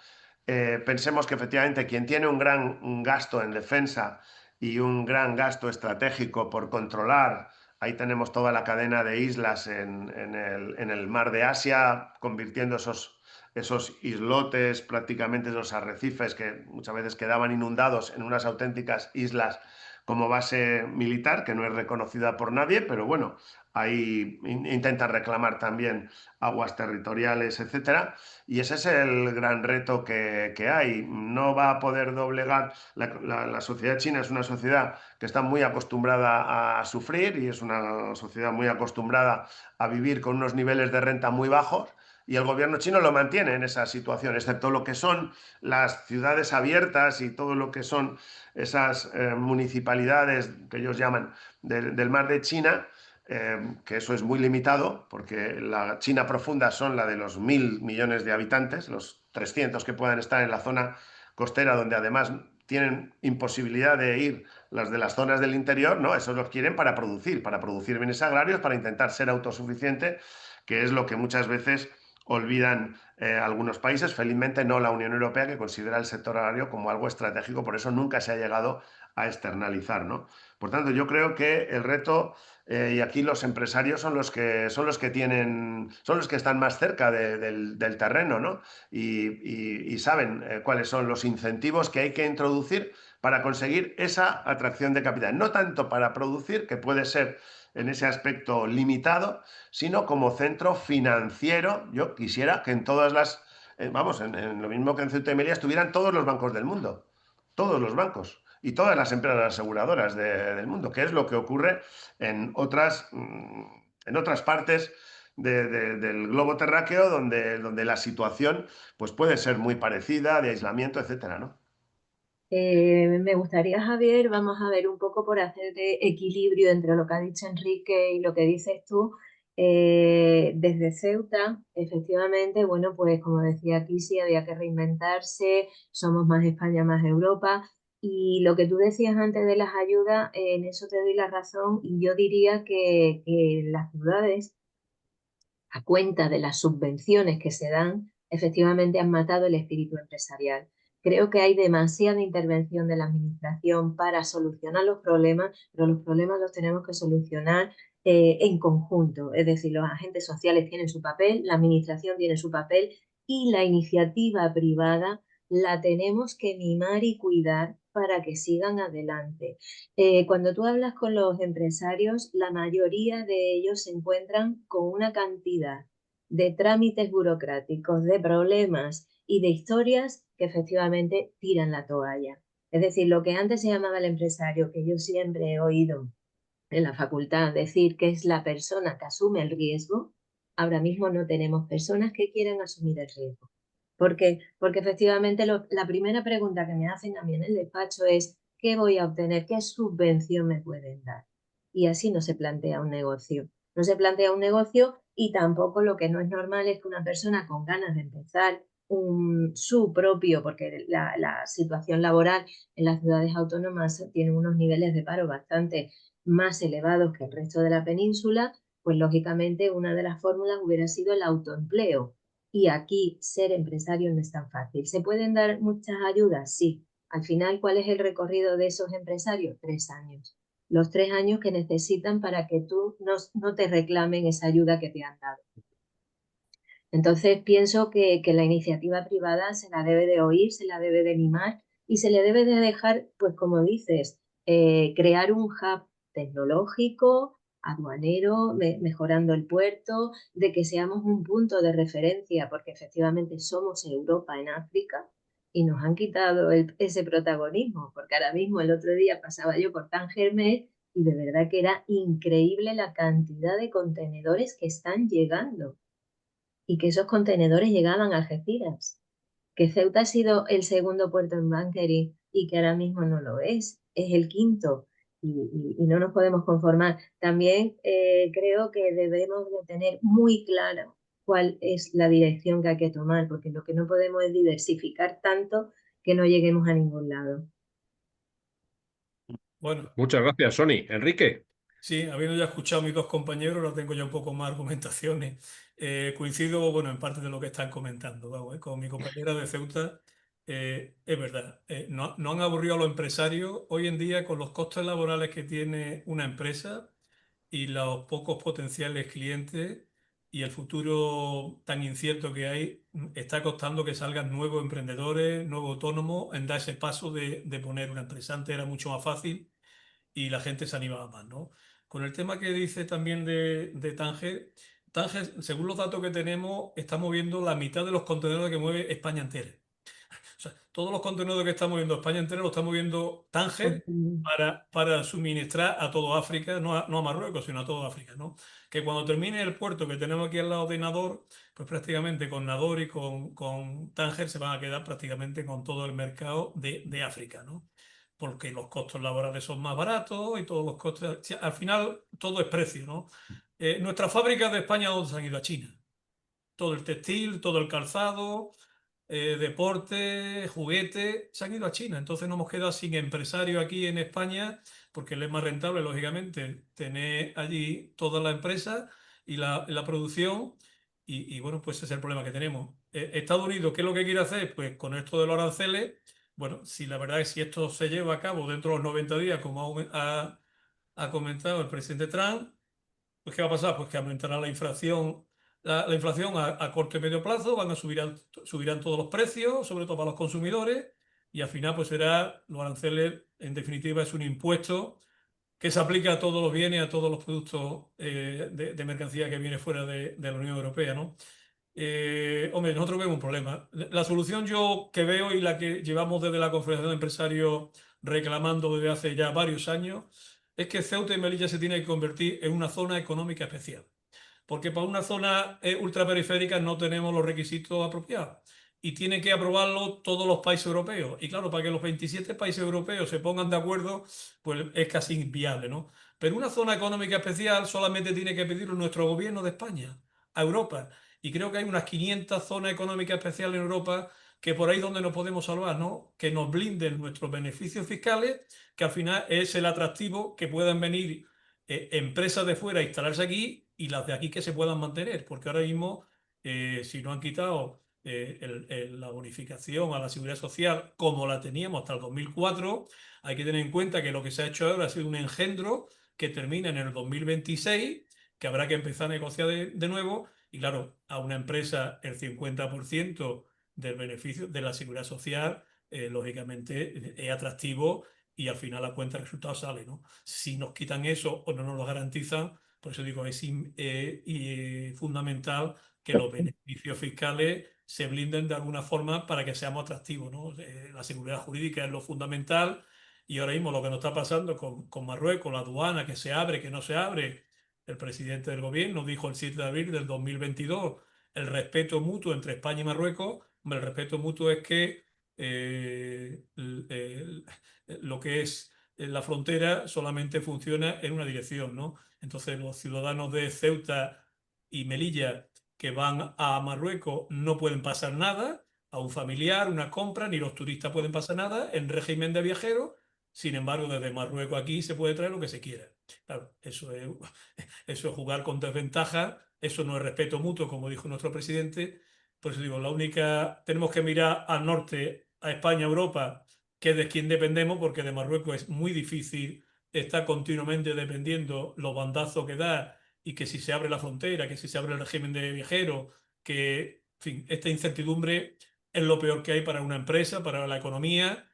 Speaker 2: Pensemos que efectivamente quien tiene un gran gasto en defensa y un gran gasto estratégico por controlar, ahí tenemos toda la cadena de islas en el mar de Asia, convirtiendo esos islotes, prácticamente esos arrecifes que muchas veces quedaban inundados, en unas auténticas islas como base militar, que no es reconocida por nadie, pero bueno, ahí intentan reclamar también aguas territoriales, etcétera. Y ese es el gran reto que hay. No va a poder doblegar. La sociedad china es una sociedad que está muy acostumbrada a sufrir, y es una sociedad muy acostumbrada a vivir con unos niveles de renta muy bajos, y el gobierno chino lo mantiene en esa situación, excepto lo que son las ciudades abiertas y todo lo que son esas municipalidades que ellos llaman del mar de China. Que eso es muy limitado, porque la China profunda son la de los 1.000 millones de habitantes, los 300 que puedan estar en la zona costera, donde además tienen imposibilidad de ir las de las zonas del interior, ¿no? Esos los quieren para producir bienes agrarios, para intentar ser autosuficiente, que es lo que muchas veces olvidan algunos países. Felizmente no la Unión Europea, que considera el sector agrario como algo estratégico, por eso nunca se ha llegado a externalizar, ¿no? Por tanto, yo creo que el reto, y aquí los empresarios son los que están más cerca del terreno, ¿no? Y saben cuáles son los incentivos que hay que introducir para conseguir esa atracción de capital. No tanto para producir, que puede ser en ese aspecto limitado, sino como centro financiero. Yo quisiera que en todas vamos, en lo mismo que en Ceuta y Melilla, estuvieran todos los bancos del mundo, todos los bancos y todas las empresas aseguradoras del mundo, que es lo que ocurre en otras partes del globo terráqueo, donde la situación pues puede ser muy parecida, de aislamiento, etcétera, ¿no?
Speaker 3: Me gustaría, Javier, vamos a ver un poco por hacer de equilibrio entre lo que ha dicho Enrique y lo que dices tú. Desde Ceuta, efectivamente, bueno, pues como decía aquí, sí había que reinventarse, somos más España, más Europa. Y lo que tú decías antes de las ayudas, en eso te doy la razón, y yo diría que las ciudades a cuenta de las subvenciones que se dan, efectivamente han matado el espíritu empresarial. Creo que hay demasiada intervención de la administración para solucionar los problemas, pero los problemas los tenemos que solucionar en conjunto. Es decir, los agentes sociales tienen su papel, la administración tiene su papel y la iniciativa privada la tenemos que mimar y cuidar para que sigan adelante. Cuando tú hablas con los empresarios, la mayoría de ellos se encuentran con una cantidad de trámites burocráticos, de problemas y de historias que efectivamente tiran la toalla. Es decir, lo que antes se llamaba el empresario, que yo siempre he oído en la facultad decir que es la persona que asume el riesgo, ahora mismo no tenemos personas que quieran asumir el riesgo. ¿Por qué? Porque efectivamente la primera pregunta que me hacen a mí en el despacho es ¿qué voy a obtener? ¿Qué subvención me pueden dar? Y así no se plantea un negocio. No se plantea un negocio y tampoco lo que no es normal es que una persona con ganas de empezar su propio, porque la situación laboral en las ciudades autónomas tiene unos niveles de paro bastante más elevados que el resto de la península, pues lógicamente una de las fórmulas hubiera sido el autoempleo. Y aquí ser empresario no es tan fácil. ¿Se pueden dar muchas ayudas? Sí. Al final, ¿cuál es el recorrido de esos empresarios? 3 años. Los 3 años que necesitan para que tú no te reclamen esa ayuda que te han dado. Entonces pienso que la iniciativa privada se la debe de oír, se la debe de mimar y se le debe de dejar, pues como dices, crear un hub tecnológico, aduanero, mejorando el puerto, de que seamos un punto de referencia, porque efectivamente somos Europa en África y nos han quitado ese protagonismo, porque ahora mismo el otro día pasaba yo por Tánger Med y de verdad que era increíble la cantidad de contenedores que están llegando y que esos contenedores llegaban a Algeciras, que Ceuta ha sido el segundo puerto en bunkering y que ahora mismo no lo es el quinto y no nos podemos conformar. También creo que debemos de tener muy claro cuál es la dirección que hay que tomar, porque lo que no podemos es diversificar tanto que no lleguemos a ningún lado.
Speaker 4: Bueno,
Speaker 1: Muchas gracias, Sony. Enrique.
Speaker 4: sí, habiendo ya escuchado a mis dos compañeros, ahora tengo ya un poco más argumentaciones. Coincido, bueno, en parte de lo que están comentando, vamos, con mi compañera de Ceuta. Es verdad, no han aburrido a los empresarios. Hoy en día, con los costes laborales que tiene una empresa y los pocos potenciales clientes y el futuro tan incierto que hay, está costando que salgan nuevos emprendedores, nuevos autónomos en dar ese paso de poner una empresa. Antes era mucho más fácil y la gente se animaba más, ¿no? Con el tema que dice también de Tánger, Tánger, según los datos que tenemos, está moviendo la mitad de los contenedores que mueve España entera. O sea, todos los contenedores que está moviendo España entera lo está moviendo Tánger para suministrar a toda África, no a Marruecos, sino a toda África, ¿no? Que cuando termine el puerto que tenemos aquí al lado de Nador, pues prácticamente con Nador y con Tánger se van a quedar prácticamente con todo el mercado de África, ¿no? Porque los costos laborales son más baratos y todos los costos, sí, al final todo es precio, ¿no? Nuestras fábricas de España, ¿dónde se han ido? A China. Todo el textil, todo el calzado, deporte, juguete, se han ido a China. Entonces nos hemos quedado sin empresarios aquí en España porque les es más rentable, lógicamente, tener allí toda la empresa y la producción. Y bueno, pues ese es el problema que tenemos. Estados Unidos, ¿qué es lo que quiere hacer? Pues con esto de los aranceles, bueno, si la verdad es que si esto se lleva a cabo dentro de los 90 días, como ha comentado el presidente Trump, pues ¿qué va a pasar? Pues que aumentará la inflación, la inflación a corto y medio plazo, subirán todos los precios, sobre todo para los consumidores, y al final pues será, los aranceles, en definitiva, es un impuesto que se aplica a todos los bienes, a todos los productos de mercancía que viene fuera de la Unión Europea, ¿no? Hombre, nosotros vemos un problema. La solución yo que veo y la que llevamos desde la Confederación de Empresarios reclamando desde hace ya varios años es que Ceuta y Melilla se tiene que convertir en una zona económica especial. Porque para una zona ultraperiférica no tenemos los requisitos apropiados y tienen que aprobarlo todos los países europeos. Y claro, para que los 27 países europeos se pongan de acuerdo, pues es casi inviable, ¿no? Pero una zona económica especial solamente tiene que pedirlo nuestro gobierno de España a Europa. Y creo que hay unas 500 zonas económicas especiales en Europa que por ahí donde nos podemos salvar, ¿no? Que nos blinden nuestros beneficios fiscales, que al final es el atractivo que puedan venir empresas de fuera a instalarse aquí y las de aquí que se puedan mantener, porque ahora mismo, si no han quitado la bonificación a la seguridad social como la teníamos hasta el 2004, hay que tener en cuenta que lo que se ha hecho ahora ha sido un engendro que termina en el 2026, que habrá que empezar a negociar de nuevo, y claro, a una empresa el 50% del beneficio de la seguridad social, lógicamente es atractivo y al final la cuenta de resultados sale, ¿no? Si nos quitan eso o no nos lo garantizan, por eso digo, es fundamental que los beneficios fiscales se blinden de alguna forma para que seamos atractivos, ¿no? La seguridad jurídica es lo fundamental y ahora mismo lo que nos está pasando con Marruecos, la aduana que se abre, que no se abre, el presidente del gobierno dijo el 7 de abril del 2022, el respeto mutuo entre España y Marruecos. Hombre, el respeto mutuo es que lo que es la frontera solamente funciona en una dirección, ¿no? Entonces los ciudadanos de Ceuta y Melilla que van a Marruecos no pueden pasar nada, a un familiar, una compra, ni los turistas pueden pasar nada en régimen de viajeros. Sin embargo, desde Marruecos aquí se puede traer lo que se quiera. Claro, eso es jugar con desventaja, eso no es respeto mutuo, como dijo nuestro presidente. Por eso digo, tenemos que mirar al norte, a España, a Europa, que es de quien dependemos, porque de Marruecos es muy difícil estar continuamente dependiendo los bandazos que da y que si se abre la frontera, que si se abre el régimen de viajeros, que, en fin, esta incertidumbre es lo peor que hay para una empresa, para la economía.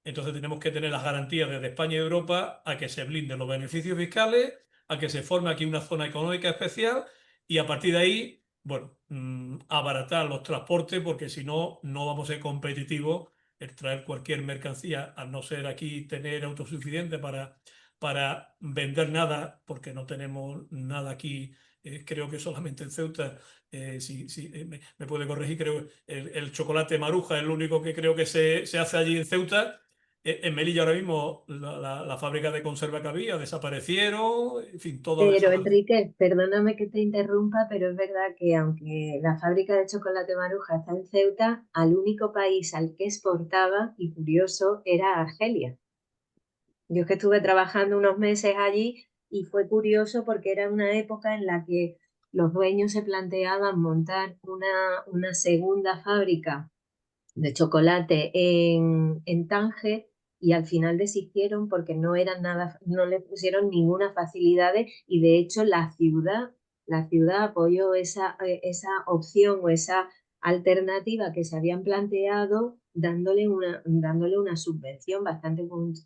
Speaker 4: Entonces tenemos que tener las garantías desde España y Europa a que se blinden los beneficios fiscales, a que se forme aquí una zona económica especial y a partir de ahí, bueno, abaratar los transportes porque si no, no vamos a ser competitivos el traer cualquier mercancía, al no ser aquí tener autosuficiente para vender nada, porque no tenemos nada aquí. Creo que solamente en Ceuta, me puede corregir, creo que el chocolate Maruja es el único que creo que se hace allí en Ceuta. En Melilla ahora mismo la fábrica de conserva que había desaparecieron, en fin, todo ha
Speaker 3: Pero
Speaker 4: desaparecido.
Speaker 3: Enrique, perdóname que te interrumpa, pero es verdad que aunque la fábrica de chocolate Maruja está en Ceuta, al único país al que exportaba, y curioso, era Argelia. Yo es que estuve trabajando unos meses allí y fue curioso porque era una época en la que los dueños se planteaban montar una segunda fábrica de chocolate en Tánger y al final desistieron porque no eran nada, no le pusieron ninguna facilidad y de hecho la ciudad apoyó esa opción o esa alternativa que se habían planteado dándole una subvención bastante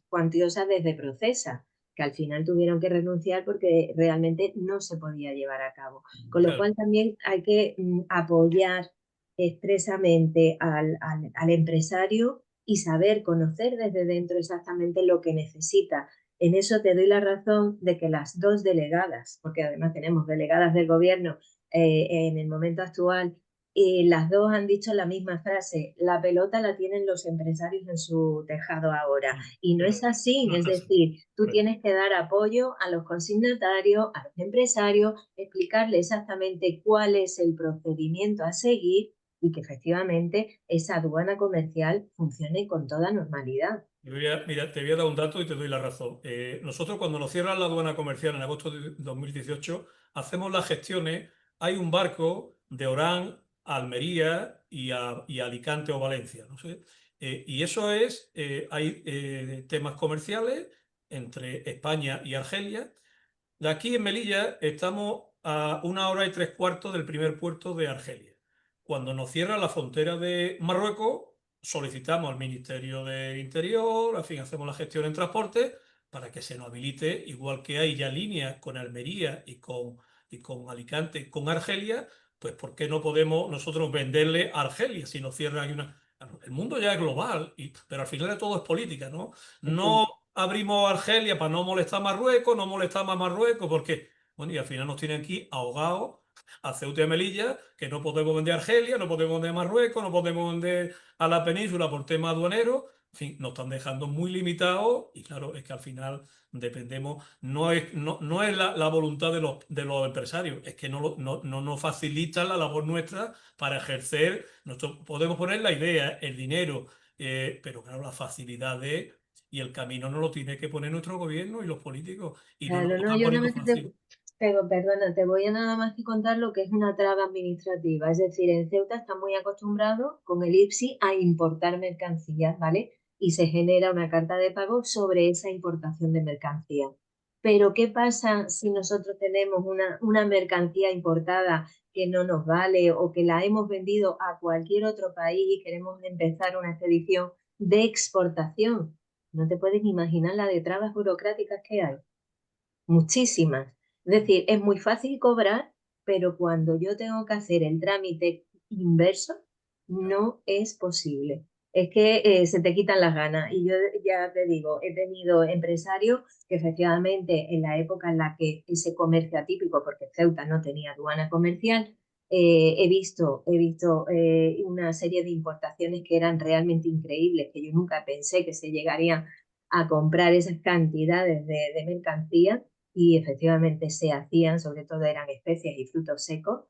Speaker 3: cuantiosa desde Procesa, que al final tuvieron que renunciar porque realmente no se podía llevar a cabo. Con lo
Speaker 4: Claro.
Speaker 3: cual también hay que apoyar expresamente al empresario y saber conocer desde dentro exactamente lo que necesita. En eso te doy la razón de que las dos delegadas, porque además tenemos delegadas del gobierno en el momento actual, las dos han dicho la misma frase: la pelota la tienen los empresarios en su tejado ahora. Y no es así,
Speaker 4: No
Speaker 3: es
Speaker 4: es así.
Speaker 3: decir, tú
Speaker 4: Correcto.
Speaker 3: tienes que dar apoyo a los consignatarios, a los empresarios, explicarle exactamente cuál es el procedimiento a seguir y que efectivamente esa aduana comercial funcione con toda normalidad.
Speaker 4: Mira, te voy a dar un dato y te doy la razón. Nosotros cuando nos cierran la aduana comercial en agosto de 2018, hacemos las gestiones, hay un barco de Orán a Almería y a Alicante o Valencia, no sé. Y eso hay temas comerciales entre España y Argelia. De aquí en Melilla estamos a 1 hora y 3/4 del primer puerto de Argelia. Cuando nos cierra la frontera de Marruecos, solicitamos al Ministerio de Interior, en fin, hacemos la gestión en transporte para que se nos habilite, igual que hay ya líneas con Almería y con Alicante, con Argelia, pues ¿por qué no podemos nosotros venderle a Argelia si nos cierran una... El mundo ya es global, pero al final de todo es política, ¿no? No abrimos Argelia para no molestar a Marruecos, no molestar más a Marruecos, porque, bueno, y al final nos tienen aquí ahogados a Ceuta y Melilla, que no podemos vender a Argelia, no podemos vender a Marruecos, no podemos vender a la península por tema aduanero. En fin, nos están dejando muy limitados y claro, es que al final dependemos, no es la voluntad de los empresarios, es que no nos facilitan la labor nuestra para ejercer, nosotros podemos poner la idea, el dinero, pero claro, las facilidades y el camino no lo tiene que poner nuestro gobierno y los políticos y no nos
Speaker 3: Claro,
Speaker 4: lo
Speaker 3: no,
Speaker 4: están
Speaker 3: yo
Speaker 4: poniendo
Speaker 3: nada más que te,
Speaker 4: fácil.
Speaker 3: Pero perdona, te voy a nada más que contar lo que es una traba administrativa. Es decir, en Ceuta está muy acostumbrado con el IPSI a importar mercancías, ¿vale? Y se genera una carta de pago sobre esa importación de mercancía. Pero ¿qué pasa si nosotros tenemos una mercancía importada que no nos vale o que la hemos vendido a cualquier otro país y queremos empezar una expedición de exportación? No te puedes imaginar la de trabas burocráticas que hay. Muchísimas. Es decir, es muy fácil cobrar, pero cuando yo tengo que hacer el trámite inverso, no es posible. Es que se te quitan las ganas. Y yo ya te digo, he tenido empresarios que efectivamente en la época en la que ese comercio atípico, porque Ceuta no tenía aduana comercial, he visto una serie de importaciones que eran realmente increíbles, que yo nunca pensé que se llegarían a comprar esas cantidades de mercancía y efectivamente se hacían, sobre todo eran especias y frutos secos.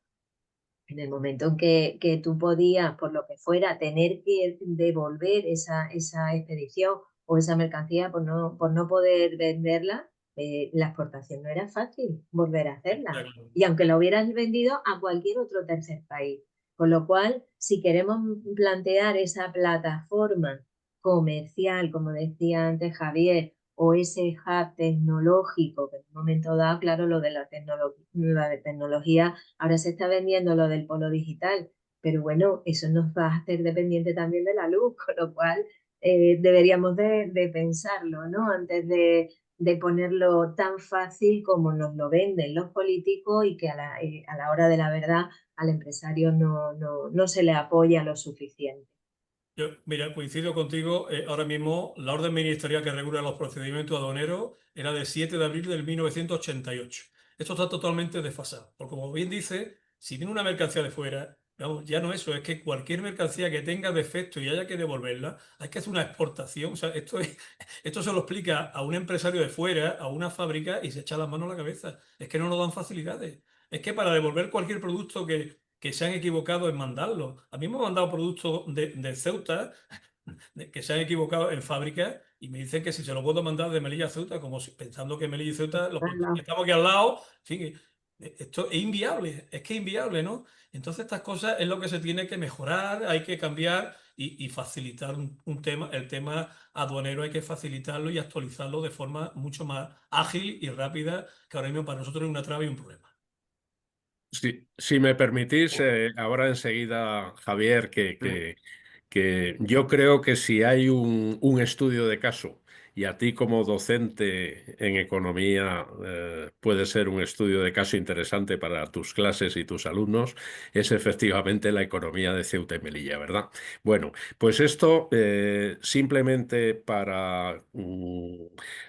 Speaker 3: En el momento en que tú podías, por lo que fuera, tener que devolver esa expedición o esa mercancía por no poder venderla, la exportación no era fácil volver a hacerla.
Speaker 4: Está claro.
Speaker 3: Y aunque la hubieras vendido a cualquier otro tercer país. Con lo cual, si queremos plantear esa plataforma comercial, como decía antes Javier, o ese hub tecnológico, que en un momento dado, claro, lo de la de tecnología, ahora se está vendiendo lo del polo digital, pero bueno, eso nos va a hacer dependiente también de la luz, con lo cual deberíamos de pensarlo, ¿no? Antes de ponerlo tan fácil como nos lo venden los políticos y que a la hora de la verdad al empresario no se le apoya lo suficiente.
Speaker 4: Yo, mira, coincido contigo. Ahora mismo la orden ministerial que regula los procedimientos aduaneros era de 7 de abril del 1988. Esto está totalmente desfasado. Porque como bien dice, si viene una mercancía de fuera, vamos, ya no eso, es que cualquier mercancía que tenga defecto y haya que devolverla, hay que hacer una exportación. O sea, esto se lo explica a un empresario de fuera, a una fábrica, y se echa las manos a la cabeza. Es que no nos dan facilidades. Es que para devolver cualquier producto que se han equivocado en mandarlo. A mí me han mandado productos de Ceuta que se han equivocado en fábrica y me dicen que si se lo puedo mandar de Melilla a Ceuta, como pensando que Melilla y Ceuta, estamos aquí al lado. En fin, esto es inviable, es que es inviable, ¿no? Entonces estas cosas es lo que se tiene que mejorar, hay que cambiar y facilitar un tema, el tema aduanero hay que facilitarlo y actualizarlo de forma mucho más ágil y rápida, que ahora mismo para nosotros es una traba y un problema.
Speaker 1: Si me permitís, ahora enseguida, Javier, que yo creo que si hay un estudio de caso y a ti como docente en economía puede ser un estudio de caso interesante para tus clases y tus alumnos, es efectivamente la economía de Ceuta y Melilla, ¿verdad? Bueno, pues esto simplemente para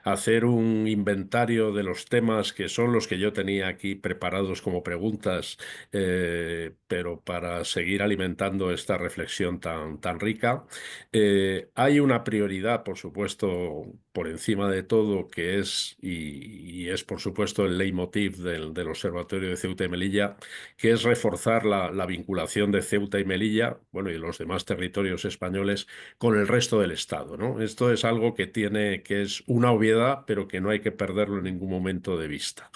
Speaker 1: hacer un inventario de los temas que son los que yo tenía aquí preparados como preguntas, pero para seguir alimentando esta reflexión tan rica. Hay una prioridad, por supuesto, por encima de todo, que es, y es por supuesto el leitmotiv del Observatorio de Ceuta y Melilla, que es reforzar la vinculación de Ceuta y Melilla, bueno, y los demás territorios españoles con el resto del Estado, ¿no? Esto es algo que es una obviedad, pero que no hay que perderlo en ningún momento de vista.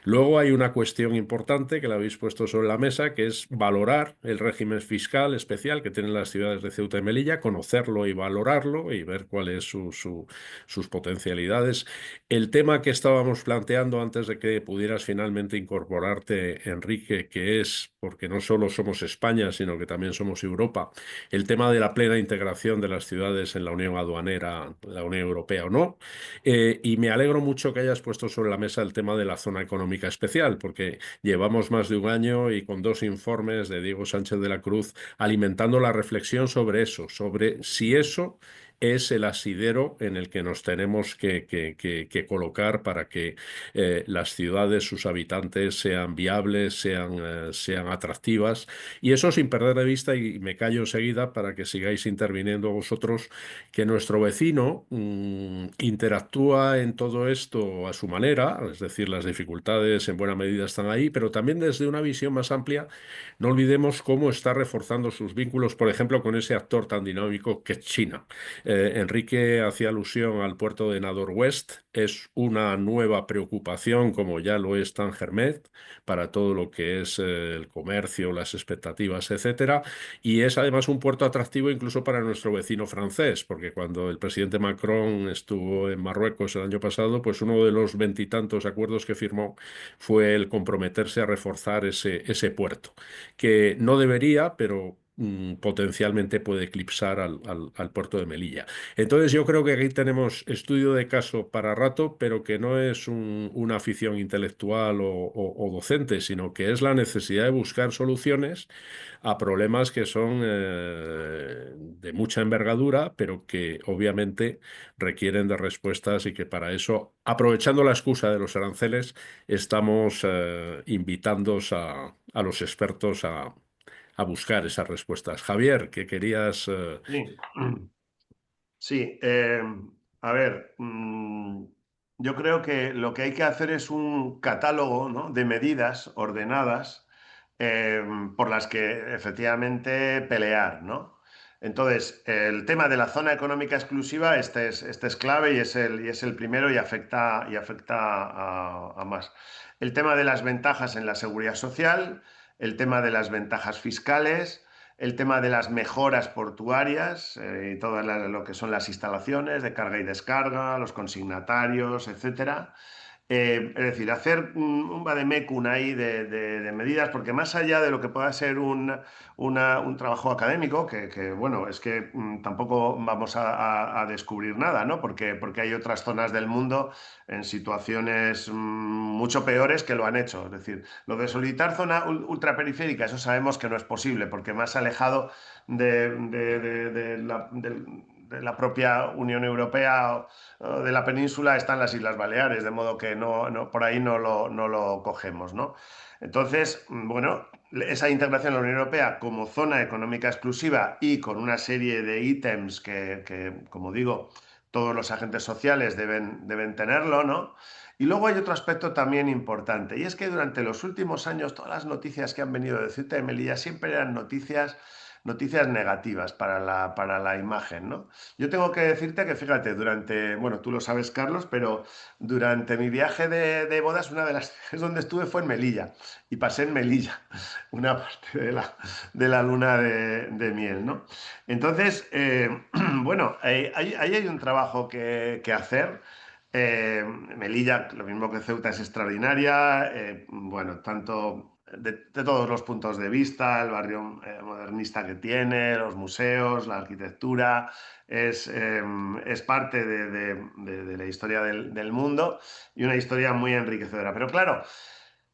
Speaker 1: Luego hay una cuestión importante que la habéis puesto sobre la mesa, que es valorar el régimen fiscal especial que tienen las ciudades de Ceuta y Melilla, conocerlo y valorarlo y ver cuáles sus potencialidades. El tema que estábamos planteando antes de que pudieras finalmente incorporarte, Enrique, que es, porque no solo somos España, sino que también somos Europa, el tema de la plena integración de las ciudades en la Unión Aduanera, la Unión Europea o no. Y me alegro mucho que hayas puesto sobre la mesa el tema de la zona económica especial, porque llevamos más de un año y con 2 informes de Diego Sánchez de la Cruz alimentando la reflexión sobre eso, sobre si eso es el asidero en el que nos tenemos que colocar para que las ciudades, sus habitantes sean viables, sean atractivas. Y eso sin perder de vista, y me callo enseguida para que sigáis interviniendo vosotros, que nuestro vecino interactúa en todo esto a su manera, es decir, las dificultades en buena medida están ahí, pero también desde una visión más amplia, no olvidemos cómo está reforzando sus vínculos, por ejemplo, con ese actor tan dinámico que es China. Enrique hacía alusión al puerto de Nador West. Es una nueva preocupación, como ya lo es Tangermet, para todo lo que es el comercio, las expectativas, etcétera. Y es además un puerto atractivo incluso para nuestro vecino francés, porque cuando el presidente Macron estuvo en Marruecos el año pasado, pues uno de los veintitantos acuerdos que firmó fue el comprometerse a reforzar ese puerto, que no debería, pero potencialmente puede eclipsar al puerto de Melilla. Entonces yo creo que aquí tenemos estudio de caso para rato, pero que no es una afición intelectual o docente, sino que es la necesidad de buscar soluciones a problemas que son de mucha envergadura, pero que obviamente requieren de respuestas y que para eso, aprovechando la excusa de los aranceles, estamos invitando a los expertos a buscar esas respuestas. Javier, ¿qué querías?
Speaker 2: Sí. Sí, a ver, yo creo que lo que hay que hacer es un catálogo, ¿no?, de medidas ordenadas, eh, por las que efectivamente pelear, ¿no? Entonces, el tema de la zona económica exclusiva, este es clave y es el primero y afecta a más. El tema de las ventajas en la seguridad social, el tema de las ventajas fiscales, el tema de las mejoras portuarias y todo lo que son las instalaciones de carga y descarga, los consignatarios, etcétera. Es decir, hacer un vademecum ahí de medidas, porque más allá de lo que pueda ser un trabajo académico, bueno, es que tampoco vamos a descubrir nada, ¿no? Porque hay otras zonas del mundo en situaciones mucho peores que lo han hecho. Es decir, lo de solicitar zona ultraperiférica, eso sabemos que no es posible, porque más alejado de la propia Unión Europea de la península están las Islas Baleares, de modo que por ahí no lo cogemos, ¿no? Entonces, bueno, esa integración en la Unión Europea como zona económica exclusiva y con una serie de ítems como digo, todos los agentes sociales deben tenerlo, ¿no? Y luego hay otro aspecto también importante, y es que durante los últimos años todas las noticias que han venido de Ceuta y Melilla siempre eran noticias negativas para la imagen, ¿no? Yo tengo que decirte que, fíjate, bueno, tú lo sabes, Carlos, pero durante mi viaje de bodas, una de las ciudades donde estuve fue en Melilla, y pasé en Melilla una parte de la luna de miel, ¿no? Entonces, bueno, ahí hay un trabajo que hacer. Melilla, lo mismo que Ceuta, es extraordinaria, bueno, tanto de todos los puntos de vista, el barrio modernista que tiene, los museos, la arquitectura, es parte de la historia del mundo y una historia muy enriquecedora. Pero claro,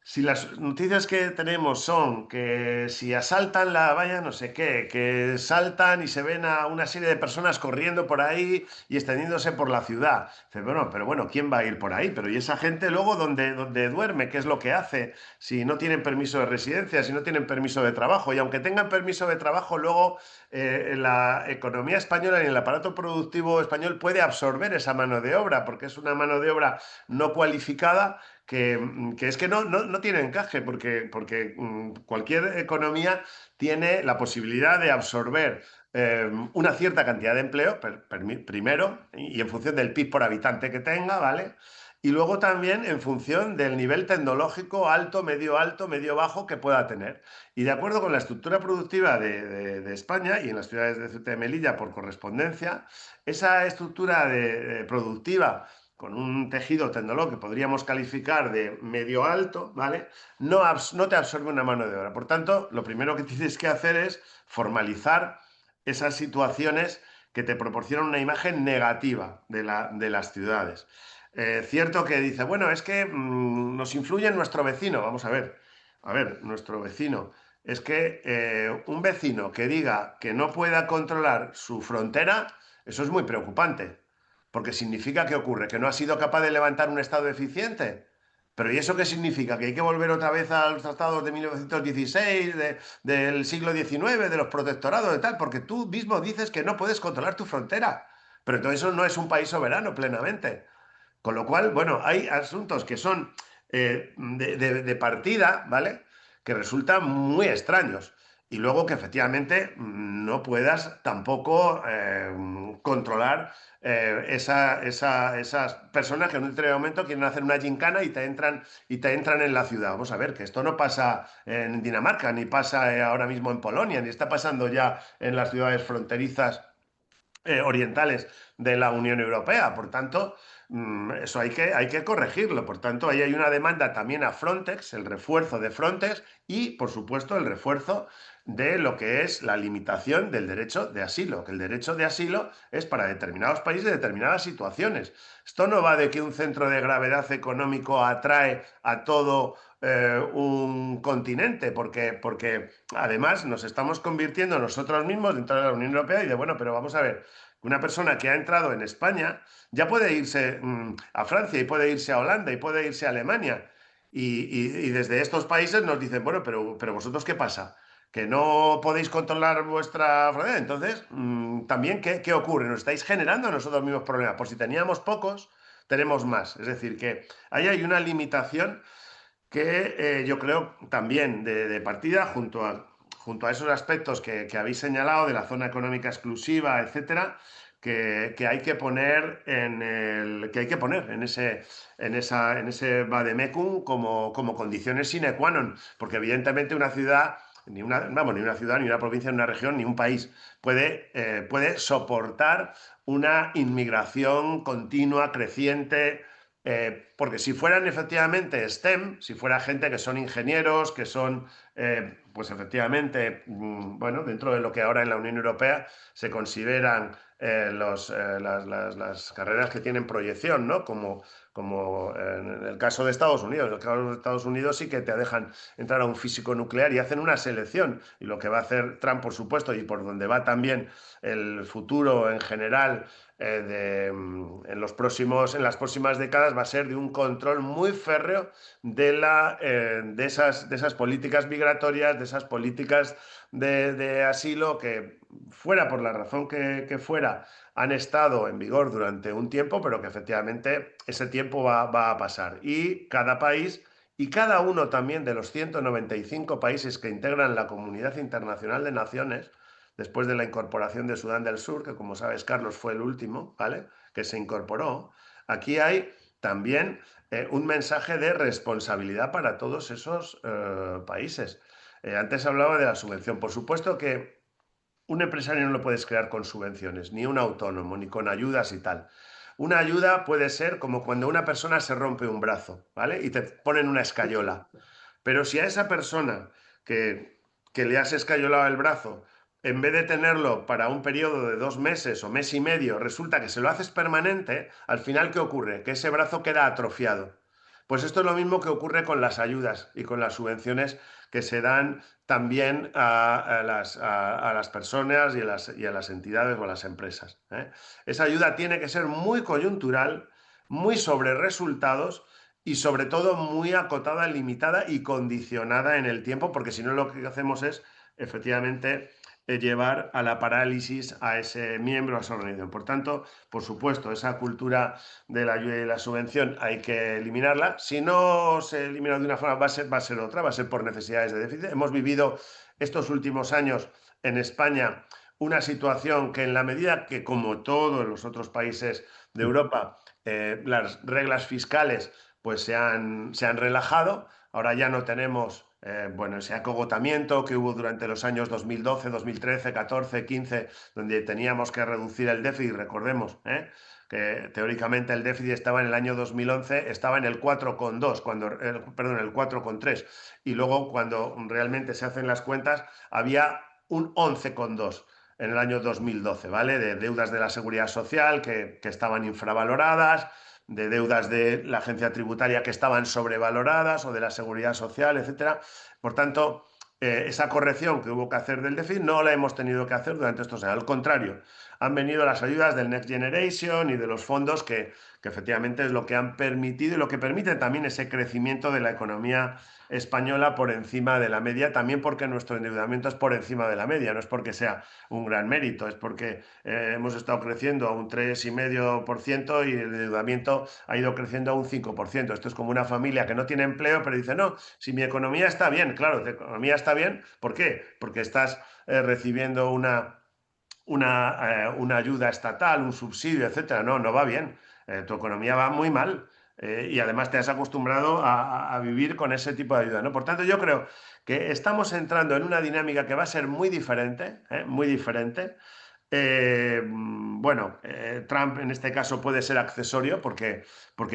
Speaker 2: si las noticias que tenemos son que si asaltan la valla no sé qué, que saltan y se ven a una serie de personas corriendo por ahí y extendiéndose por la ciudad. Dice, bueno, pero bueno, ¿quién va a ir por ahí? Pero ¿y esa gente luego dónde duerme? ¿Qué es lo que hace? Si no tienen permiso de residencia, si no tienen permiso de trabajo. Y aunque tengan permiso de trabajo, luego la economía española y el aparato productivo español puede absorber esa mano de obra, porque es una mano de obra no cualificada que es que no tiene encaje, porque cualquier economía tiene la posibilidad de absorber una cierta cantidad de empleo, primero, y en función del PIB por habitante que tenga, ¿vale? Y luego también en función del nivel tecnológico alto, medio bajo que pueda tener. Y de acuerdo con la estructura productiva de España y en las ciudades de Ceuta y Melilla por correspondencia, esa estructura productiva con un tejido tecnológico que podríamos calificar de medio alto, ¿vale? No te absorbe una mano de obra. Por tanto, lo primero que tienes que hacer es formalizar esas situaciones que te proporcionan una imagen negativa de las ciudades. Cierto que dice, bueno, es que nos influye nuestro vecino. Vamos a ver, nuestro vecino. Es que un vecino que diga que no pueda controlar su frontera, eso es muy preocupante. Porque significa, ¿qué ocurre? ¿Que no ha sido capaz de levantar un Estado eficiente? ¿Pero y eso qué significa? ¿Que hay que volver otra vez a los tratados de 1916, del siglo XIX, de los protectorados, de tal? Porque tú mismo dices que no puedes controlar tu frontera. Pero entonces eso no es un país soberano plenamente. Con lo cual, bueno, hay asuntos que son de partida, ¿vale? Que resultan muy extraños. y luego que efectivamente no puedas tampoco controlar esas personas que en un determinado momento quieren hacer una gincana y te entran en la ciudad. Vamos a ver, que esto no pasa en Dinamarca, ni pasa ahora mismo en Polonia, ni está pasando ya en las ciudades fronterizas orientales de la Unión Europea. Por tanto, eso hay que corregirlo. Por tanto, ahí hay una demanda también a Frontex, el refuerzo de Frontex y, por supuesto, el refuerzo de lo que es la limitación del derecho de asilo, que el derecho de asilo es para determinados países, determinadas situaciones. Esto no va de que un centro de gravedad económico atrae a todo un continente, porque además nos estamos convirtiendo nosotros mismos dentro de la Unión Europea y de, bueno, pero vamos a ver, una persona que ha entrado en España ya puede irse a Francia y puede irse a Holanda y puede irse a Alemania. Y desde estos países nos dicen, bueno, pero vosotros ¿qué pasa? Que no podéis controlar vuestra frontera. Entonces, también, ¿qué ocurre? Nos estáis generando nosotros mismos problemas. Por si teníamos pocos, tenemos más. Es decir, que ahí hay una limitación que yo creo también de partida, junto a esos aspectos que habéis señalado de la zona económica exclusiva, etcétera, que hay que poner que hay que poner en ese vademecum como condiciones sine qua non, porque evidentemente una ciudad, ni una ciudad, ni una provincia, ni una región, ni un país puede soportar una inmigración continua, creciente, porque si fueran efectivamente STEM, si fuera gente que son ingenieros, que son, pues efectivamente, bueno, dentro de lo que ahora en la Unión Europea se consideran las carreras que tienen proyección, ¿no? Como en el caso de Estados Unidos. En el caso de Estados Unidos sí que te dejan entrar a un físico nuclear y hacen una selección. Y lo que va a hacer Trump, por supuesto, y por donde va también el futuro en general en las próximas décadas va a ser de un control muy férreo de esas políticas migratorias, de esas políticas de asilo que, fuera por la razón que fuera, han estado en vigor durante un tiempo, pero que efectivamente ese tiempo va a pasar. Y cada país y cada uno también de los 195 países que integran la Comunidad Internacional de Naciones, después de la incorporación de Sudán del Sur, que como sabes, Carlos, fue el último, ¿vale?, que se incorporó, aquí hay también un mensaje de responsabilidad para todos esos países. Antes hablaba de la subvención. Por supuesto que un empresario no lo puedes crear con subvenciones, ni un autónomo, ni con ayudas y tal. Una ayuda puede ser como cuando una persona se rompe un brazo, ¿vale? Y te ponen una escayola. Pero si a esa persona que le has escayolado el brazo, en vez de tenerlo para un periodo de 2 meses o mes y medio, resulta que se lo haces permanente, al final, ¿qué ocurre? Que ese brazo queda atrofiado. Pues esto es lo mismo que ocurre con las ayudas y con las subvenciones que se dan también a las personas y a las entidades o a las empresas, ¿eh? Esa ayuda tiene que ser muy coyuntural, muy sobre resultados y sobre todo muy acotada, limitada y condicionada en el tiempo, porque si no lo que hacemos es efectivamente llevar a la parálisis a ese miembro, a esa organización. Por tanto, por supuesto, esa cultura de la ayuda y la subvención hay que eliminarla. Si no se elimina de una forma, va a ser otra, va a ser por necesidades de déficit. Hemos vivido estos últimos años en España una situación que, en la medida que, como todos los otros países de Europa, las reglas fiscales pues se han relajado. Ahora ya no tenemos bueno, ese acogotamiento que hubo durante los años 2012, 2013, 14, 15, donde teníamos que reducir el déficit. Recordemos que teóricamente el déficit estaba en el año 2011, estaba en el 4,2, perdón, el 4,3. Y luego, cuando realmente se hacen las cuentas, había un 11,2 en el año 2012, ¿vale? De deudas de la Seguridad Social que estaban infravaloradas, de deudas de la agencia tributaria que estaban sobrevaloradas o de la Seguridad Social, etcétera. Por tanto, esa corrección que hubo que hacer del déficit no la hemos tenido que hacer durante estos años. Al contrario, han venido las ayudas del Next Generation y de los fondos que que efectivamente es lo que han permitido y lo que permite también ese crecimiento de la economía española por encima de la media, también porque nuestro endeudamiento es por encima de la media, no es porque sea un gran mérito, es porque hemos estado creciendo a un 3,5% y el endeudamiento ha ido creciendo a un 5%. Esto es como una familia que no tiene empleo, pero dice, no, si mi economía está bien, claro, tu economía está bien, ¿por qué? Porque estás recibiendo una ayuda estatal, un subsidio, etcétera. No, no va bien. Tu economía va muy mal. Y además te has acostumbrado a vivir con ese tipo de ayuda, ¿no? Por tanto, yo creo que estamos entrando en una dinámica que va a ser muy diferente, muy diferente. Bueno, Trump en este caso puede ser accesorio porque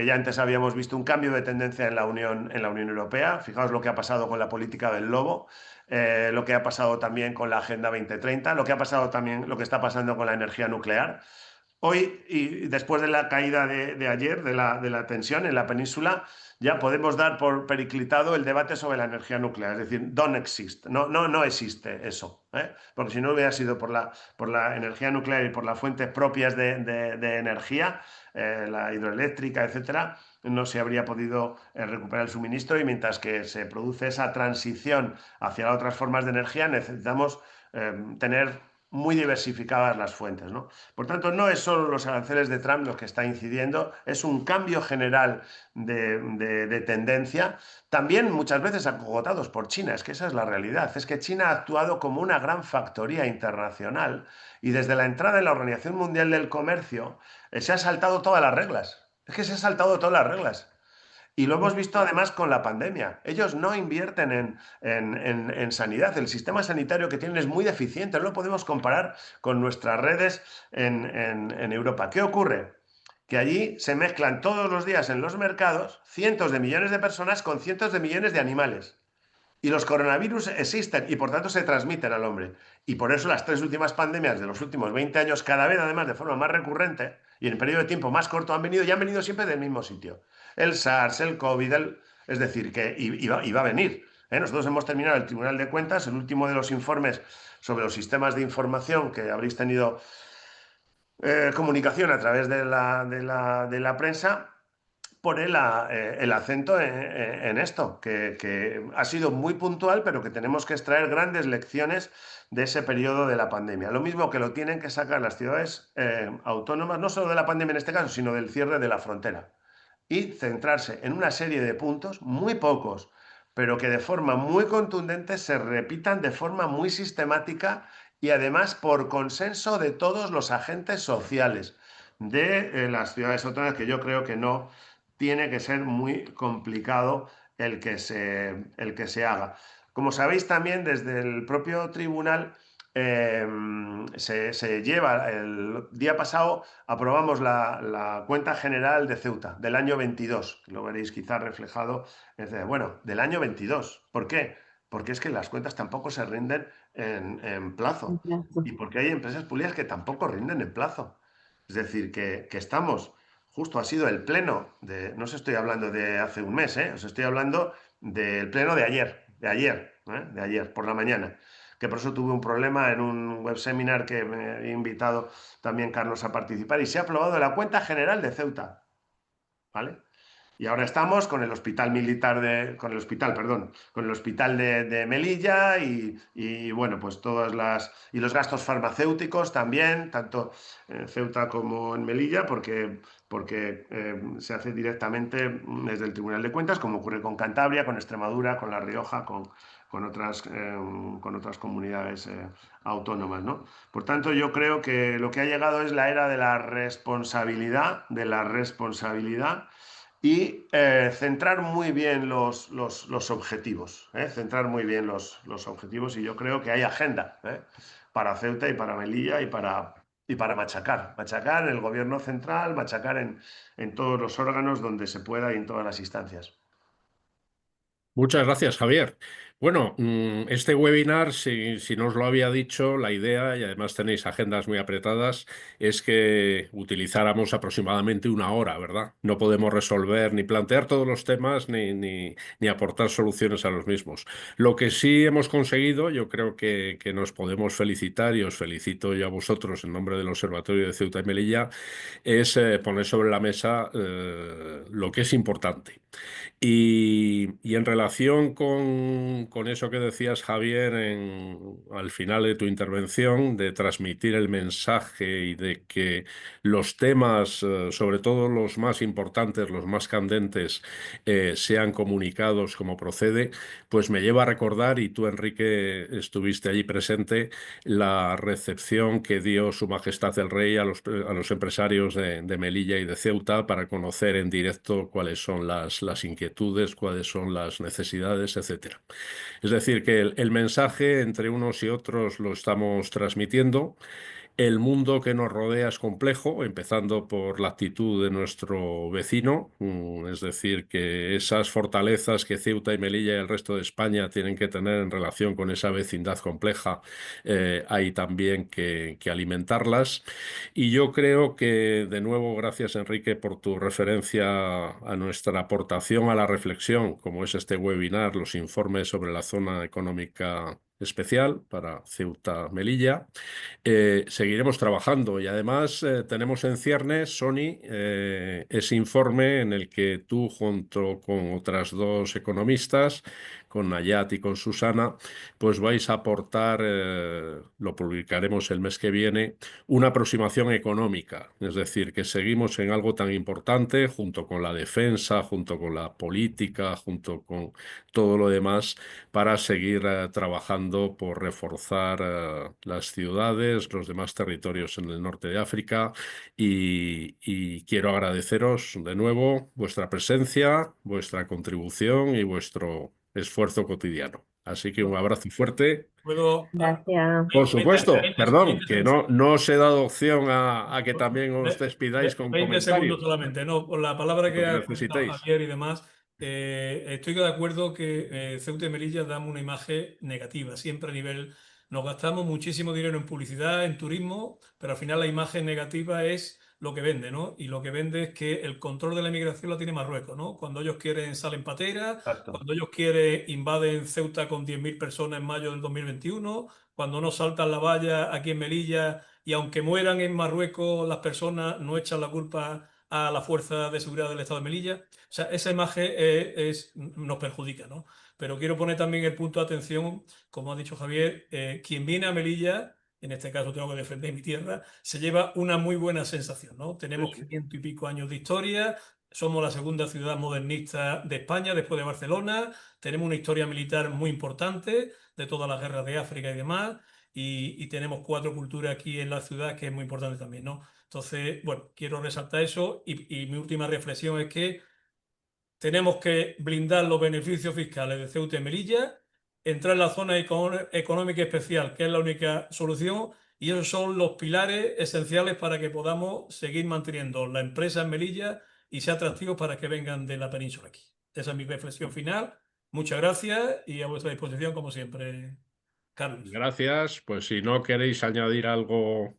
Speaker 2: ya antes habíamos visto un cambio de tendencia en la Unión Europea. Fijaos lo que ha pasado con la política del lobo, lo que ha pasado también con la Agenda 2030, lo que ha pasado también, lo que está pasando con la energía nuclear. Hoy, y después de la caída de ayer, de la tensión en la península, ya podemos dar por periclitado el debate sobre la energía nuclear. Es decir, don't exist. No, no, no existe eso. Porque si no hubiera sido por la energía nuclear y por las fuentes propias de energía, la hidroeléctrica, etcétera, no se habría podido recuperar el suministro. Y mientras que se produce esa transición hacia otras formas de energía, necesitamos tener muy diversificadas las fuentes, ¿no? Por tanto, no es solo los aranceles de Trump los que está incidiendo, es un cambio general de tendencia, también muchas veces acogotados por China. Es que esa es la realidad, es que China ha actuado como una gran factoría internacional y desde la entrada en la Organización Mundial del Comercio se ha saltado todas las reglas, es que se ha saltado todas las reglas. Y lo hemos visto además con la pandemia. Ellos no invierten en sanidad. El sistema sanitario que tienen es muy deficiente. No lo podemos comparar con nuestras redes en Europa. ¿Qué ocurre? Que allí se mezclan todos los días en los mercados cientos de millones de personas con cientos de millones de animales. Y los coronavirus existen y por tanto se transmiten al hombre. Y por eso las tres últimas pandemias de los últimos 20 años, cada vez además de forma más recurrente y en el periodo de tiempo más corto, han venido y han venido siempre del mismo sitio. El SARS, el COVID, es decir, que iba a venir. Nosotros hemos terminado el Tribunal de Cuentas, el último de los informes sobre los sistemas de información que habréis tenido comunicación a través de la prensa, pone el acento en esto, que ha sido muy puntual, pero que tenemos que extraer grandes lecciones de ese periodo de la pandemia. Lo mismo que lo tienen que sacar las ciudades autónomas, no solo de la pandemia en este caso, sino del cierre de la frontera. Y centrarse en una serie de puntos, muy pocos, pero que de forma muy contundente se repitan de forma muy sistemática y además por consenso de todos los agentes sociales de las ciudades autónomas, que yo creo que no tiene que ser muy complicado el que se haga. Como sabéis también, desde el propio tribunal se lleva, el día pasado aprobamos la cuenta general de Ceuta del año 22, lo veréis quizás reflejado, bueno, del año 22. ¿Por qué? Porque es que las cuentas tampoco se rinden en plazo y porque hay empresas públicas que tampoco rinden en plazo. Es decir, que estamos, justo ha sido el pleno no os estoy hablando de hace un mes, os estoy hablando del pleno de ayer por la mañana, que por eso tuve un problema en un web seminar que me he invitado también Carlos a participar y se ha aprobado la cuenta general de Ceuta, ¿vale? Y ahora estamos con el hospital militar con el hospital de Melilla y bueno, pues y los gastos farmacéuticos también, tanto en Ceuta como en Melilla, porque se hace directamente desde el Tribunal de Cuentas, como ocurre con Cantabria, con Extremadura, con La Rioja, con otras comunidades autónomas, ¿no? Por tanto, yo creo que lo que ha llegado es la era de la responsabilidad, y centrar muy bien los objetivos, centrar muy bien los objetivos, y yo creo que hay agenda para Ceuta y para Melilla y para machacar en el gobierno central, machacar en todos los órganos donde se pueda y en todas las instancias.
Speaker 1: Muchas gracias, Javier. Bueno, este webinar, si no os lo había dicho, la idea, y además tenéis agendas muy apretadas, es que utilizáramos aproximadamente una hora, ¿verdad? No podemos resolver ni plantear todos los temas ni aportar soluciones a los mismos. Lo que sí hemos conseguido, yo creo que nos podemos felicitar, y os felicito yo a vosotros en nombre del Observatorio de Ceuta y Melilla, es poner sobre la mesa lo que es importante. Y en relación con eso que decías, Javier, al final de tu intervención, de transmitir el mensaje y de que los temas, sobre todo los más importantes, los más candentes, sean comunicados como procede, pues me lleva a recordar, y tú, Enrique, estuviste allí presente, la recepción que dio Su Majestad el Rey a los empresarios de Melilla y de Ceuta para conocer en directo cuáles son las inquietudes, cuáles son las necesidades, etcétera. Es decir, que el mensaje entre unos y otros lo estamos transmitiendo. El mundo que nos rodea es complejo, empezando por la actitud de nuestro vecino, es decir, que esas fortalezas que Ceuta y Melilla y el resto de España tienen que tener en relación con esa vecindad compleja, hay también que alimentarlas. Y yo creo que, de nuevo, gracias, Enrique, por tu referencia a nuestra aportación a la reflexión, como es este webinar, los informes sobre la zona económica especial para Ceuta-Melilla. Seguiremos trabajando, y además tenemos en ciernes, Sony, ese informe en el que tú, junto con otras dos economistas, con Nayat y con Susana, pues vais a aportar, lo publicaremos el mes que viene, una aproximación económica. Es decir, que seguimos en algo tan importante, junto con la defensa, junto con la política, junto con todo lo demás, para seguir trabajando por reforzar las ciudades, los demás territorios en el norte de África. Y quiero agradeceros de nuevo vuestra presencia, vuestra contribución y vuestro esfuerzo cotidiano. Así que un abrazo fuerte.
Speaker 4: Puedo,
Speaker 3: Gracias.
Speaker 1: Por
Speaker 4: 20,
Speaker 1: supuesto, perdón, que no os he dado opción a que también os
Speaker 4: Ve-
Speaker 1: despidáis con
Speaker 4: 20 segundos
Speaker 1: comentarios,
Speaker 4: solamente, ¿no? Por la palabra
Speaker 1: lo
Speaker 4: que
Speaker 1: que
Speaker 4: ha comentado
Speaker 1: necesitéis.
Speaker 4: Javier y demás, estoy de acuerdo que Ceuta y Melilla damos una imagen negativa, siempre a nivel. Nos gastamos muchísimo dinero en publicidad, en turismo, pero al final la imagen negativa es lo que vende, ¿no? Y lo que vende es que el control de la inmigración lo tiene Marruecos, ¿no? Cuando ellos quieren salen pateras,
Speaker 2: Exacto.
Speaker 4: cuando ellos quieren invaden Ceuta con 10.000 personas en mayo del 2021, cuando no saltan la valla aquí en Melilla y aunque mueran en Marruecos las personas, no echan la culpa a la Fuerza de Seguridad del Estado de Melilla. O sea, esa imagen nos perjudica, ¿no? Pero quiero poner también el punto de atención, como ha dicho Javier, quien viene a Melilla, en este caso tengo que defender mi tierra, se lleva una muy buena sensación, ¿no?
Speaker 2: Sí,
Speaker 4: Tenemos
Speaker 2: sí.
Speaker 4: 500 y pico años de historia, somos la segunda ciudad modernista de España después de Barcelona, tenemos una historia militar muy importante de todas las guerras de África y demás y tenemos 4 culturas aquí en la ciudad que es muy importante también, ¿no? Entonces, bueno, quiero resaltar eso y mi última reflexión es que tenemos que blindar los beneficios fiscales de Ceuta y Melilla, entrar en la zona económica especial, que es la única solución, y esos son los pilares esenciales para que podamos seguir manteniendo la empresa en Melilla y sea atractivo para que vengan de la península aquí. Esa es mi reflexión final. Muchas gracias y a vuestra disposición, como siempre, Carlos.
Speaker 1: Gracias. Pues si no queréis añadir algo.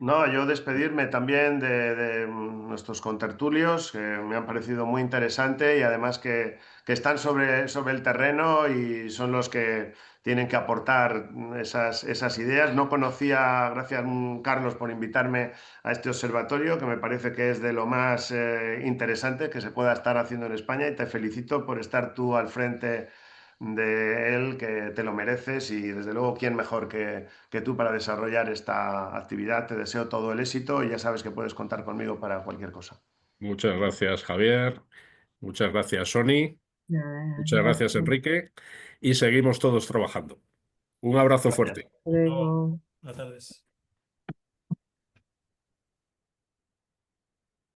Speaker 2: No, yo despedirme también de nuestros contertulios, que me han parecido muy interesante y además que están sobre el terreno y son los que tienen que aportar esas ideas. No conocía, gracias Carlos por invitarme a este observatorio, que me parece que es de lo más interesante que se pueda estar haciendo en España y te felicito por estar tú al frente de él, que te lo mereces y desde luego, ¿quién mejor que tú para desarrollar esta actividad? Te deseo todo el éxito y ya sabes que puedes contar conmigo para cualquier cosa.
Speaker 1: Muchas gracias, Javier. Muchas gracias, Sony.
Speaker 3: Nada,
Speaker 1: Muchas gracias,
Speaker 3: gracias.
Speaker 1: Enrique. Y seguimos todos trabajando. Un abrazo
Speaker 2: Gracias.
Speaker 1: fuerte.
Speaker 3: Hasta luego.
Speaker 4: Buenas tardes.